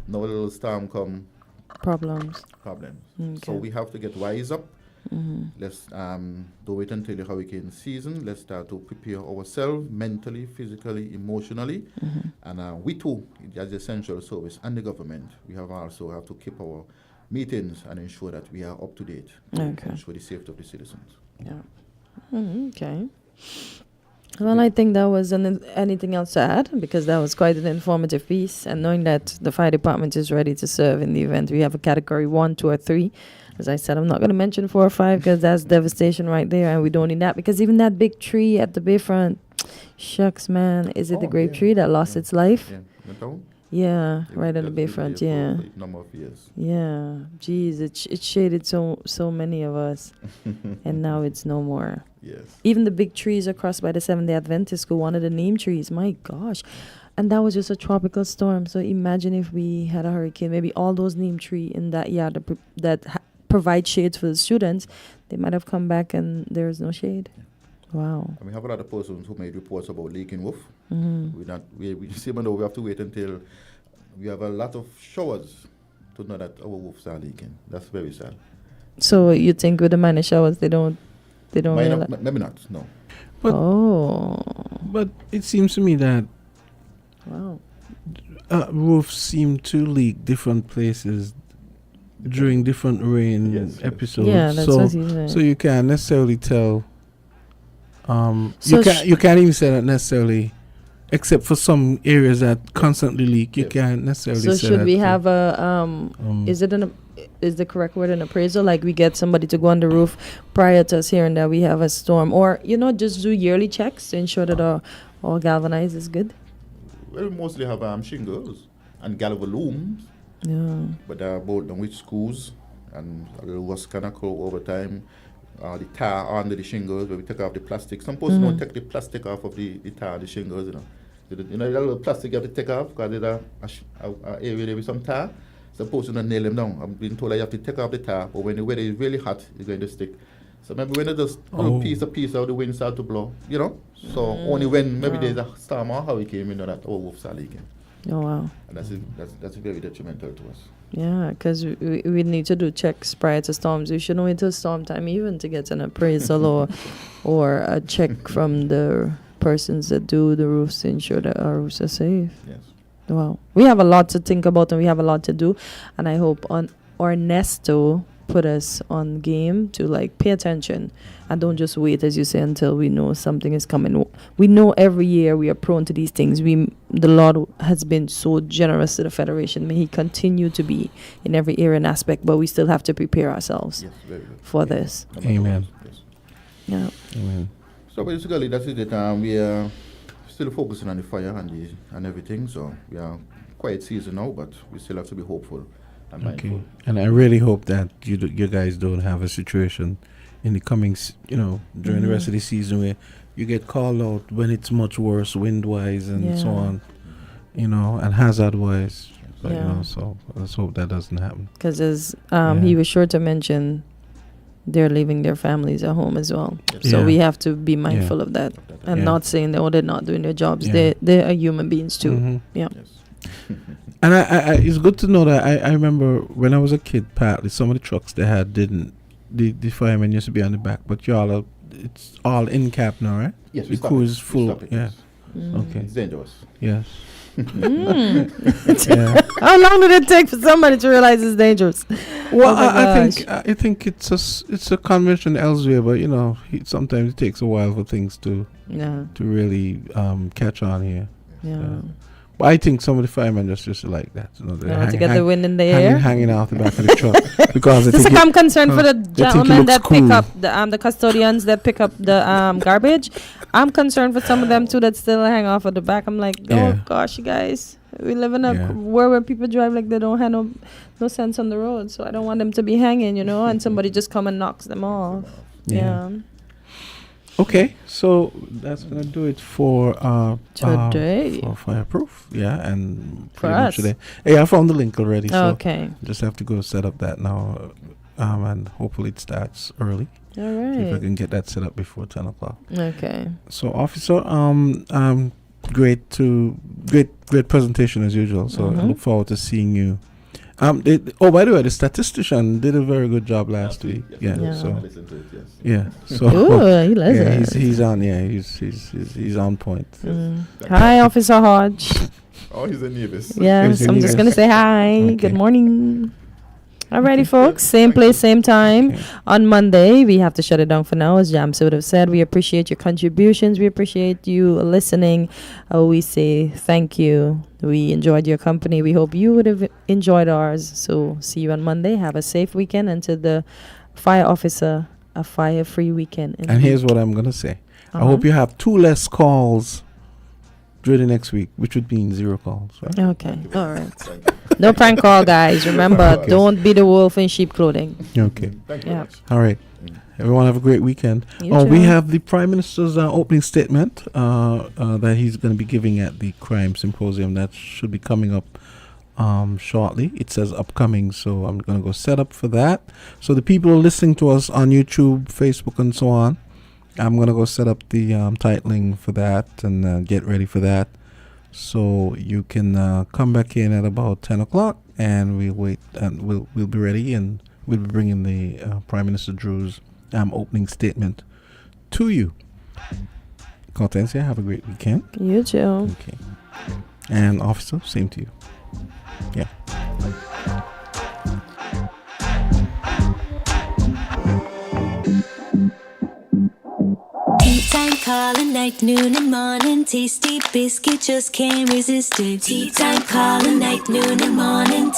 Now a little storm come. Problems. Okay. So we have to get wise up. Let's do it until the hurricane season. Let's start to prepare ourselves mentally, physically, emotionally. And we too, as the essential service and the government, we have to keep our meetings and ensure that we are up to date to ensure the safety of the citizens. Okay. Well, I think that was anything else to add, because that was quite an informative piece. And knowing that the fire department is ready to serve in the event we have a category 1, 2, or 3. As I said, I'm not going to mention 4 or 5 because that's devastation right there, and we don't need that. Because even that big tree at the bayfront, shucks, man, is it the grape tree that lost its life? Yeah, right at the bayfront. Yeah. Number of years. Yeah, geez, it shaded so many of us, and now it's no more. Yes. Even the big trees across by the Seventh-day Adventist School, one of the neem trees. My gosh, and that was just a tropical storm. So imagine if we had a hurricane, maybe all those neem tree in that yard that provide shades for the students, they might have come back and there's no shade. Wow. And we have a lot of persons who made reports about leaking roof. We see, but we have to wait until we have a lot of showers to know that our roofs are leaking. That's very sad. So you think with the minor showers they don't maybe not, no. But it seems to me that roofs seem to leak different places during different rain episodes. Yeah, that's what he said. So you can't necessarily tell You can't even say that necessarily, except for some areas that constantly leak. You can't necessarily. So say should that we have a is the correct word an appraisal? Like we get somebody to go on the roof prior to us hearing that we have a storm, or just do yearly checks to ensure that all galvanized is good. Well, we mostly have shingles and galvanlooms. Yeah. But both done with screws and a little rust kind of grow over time. The tar under the shingles, where we take off the plastic. Some people don't take the plastic off of the tar, the shingles, that little plastic you have to take off because there's a area there with some tar. Supposed to not nail them down. I've been told I have to take off the tar, but when the weather is really hot, it's going to stick. So maybe when it just piece of the wind start to blow, So only when maybe there's a storm or hurricane, that our roofs are leaking. Oh wow! And that's very detrimental to us. Yeah, because we need to do checks prior to storms. We shouldn't wait till storm time even to get an appraisal or a check from the persons that do the roofs to ensure that our roofs are safe. Yes. Wow. We have a lot to think about and we have a lot to do. And I hope Ernesto put us on game to pay attention and don't just wait, as you say, until we know something is coming. We know every year we are prone to these things. The Lord has been so generous to the Federation. May He continue to be in every area and aspect, but we still have to prepare ourselves for this. Amen. Yes. Yeah. Amen. So basically, that's it. We are still focusing on the fire and everything. So we are quiet season now, but we still have to be hopeful and mindful. Okay. And I really hope that you guys don't have a situation in the coming, during the rest of the season where you get called out when it's much worse wind-wise and so on, and hazard-wise. But, so let's hope that doesn't happen. Because as he was sure to mention, they're leaving their families at home as well. Yes. So we have to be mindful of that and not saying that they're not doing their jobs. Yeah. They're human beings too. Mm-hmm. Yeah. Yes. And I it's good to know that I remember when I was a kid, partly some of the trucks they had the firemen used to be on the back, but it's all in cap now, right? Yes. The crew is full. Yes. Okay. It's dangerous. Yes. How long did it take for somebody to realize it's dangerous? Well, I think it's a convention elsewhere, but sometimes it takes a while for things to really catch on here. Yeah. But I think some of the firemen just like that. To get the wind in the air, hanging out the back of the truck because I'm concerned for the gentlemen that pick up the custodians that pick up the garbage. I'm concerned for some of them too that still hang off at the back. I'm like, oh gosh, you guys, we live in a world where people drive like they don't have no sense on the road. So I don't want them to be hanging, and somebody just come and knocks them off. Yeah. Okay, so that's gonna do it for today. For Fireproof, and for us today. Hey, I found the link already. Okay. So just have to go set up that now, and hopefully it starts early. All right. If I can get that set up before 10 o'clock. Okay. So, officer, great presentation as usual. So I look forward to seeing you. By the way, the statistician did a very good job last week. So I listened to it, yes. So he listens. He's on. Yeah, he's on point. Hi, Officer Hodge. Oh, he's a Nevis. Yes, I'm just gonna say hi. Okay. Good morning. Alrighty, folks. Same place, same time. Okay. On Monday, we have to shut it down for now, as Jamsi would have said. We appreciate your contributions. We appreciate you listening. We say thank you. We enjoyed your company. We hope you would have enjoyed ours. So see you on Monday. Have a safe weekend. And to the fire officer, a fire-free weekend. And here's what I'm going to say. I hope you have 2 less calls during the next week, which would mean 0 calls. Right? Okay. All right. No prank call, guys. Remember, don't be the wolf in sheep clothing. Okay. Thank you. All right. Everyone have a great weekend. We have the Prime Minister's opening statement that he's going to be giving at the crime symposium. That should be coming up shortly. It says upcoming, so I'm going to go set up for that. So the people listening to us on YouTube, Facebook, and so on, I'm going to go set up the titling for that and get ready for that. So you can come back in at about 10 o'clock and we'll wait and we'll be ready and we'll be bringing the Prime Minister Drew's opening statement to you. Kortensia, have a great weekend. You too. Okay. And officer, same to you. Yeah. Tea time, calling night, noon and morning. Tasty biscuit, just can't resist it. Tea time, calling night, noon and morning.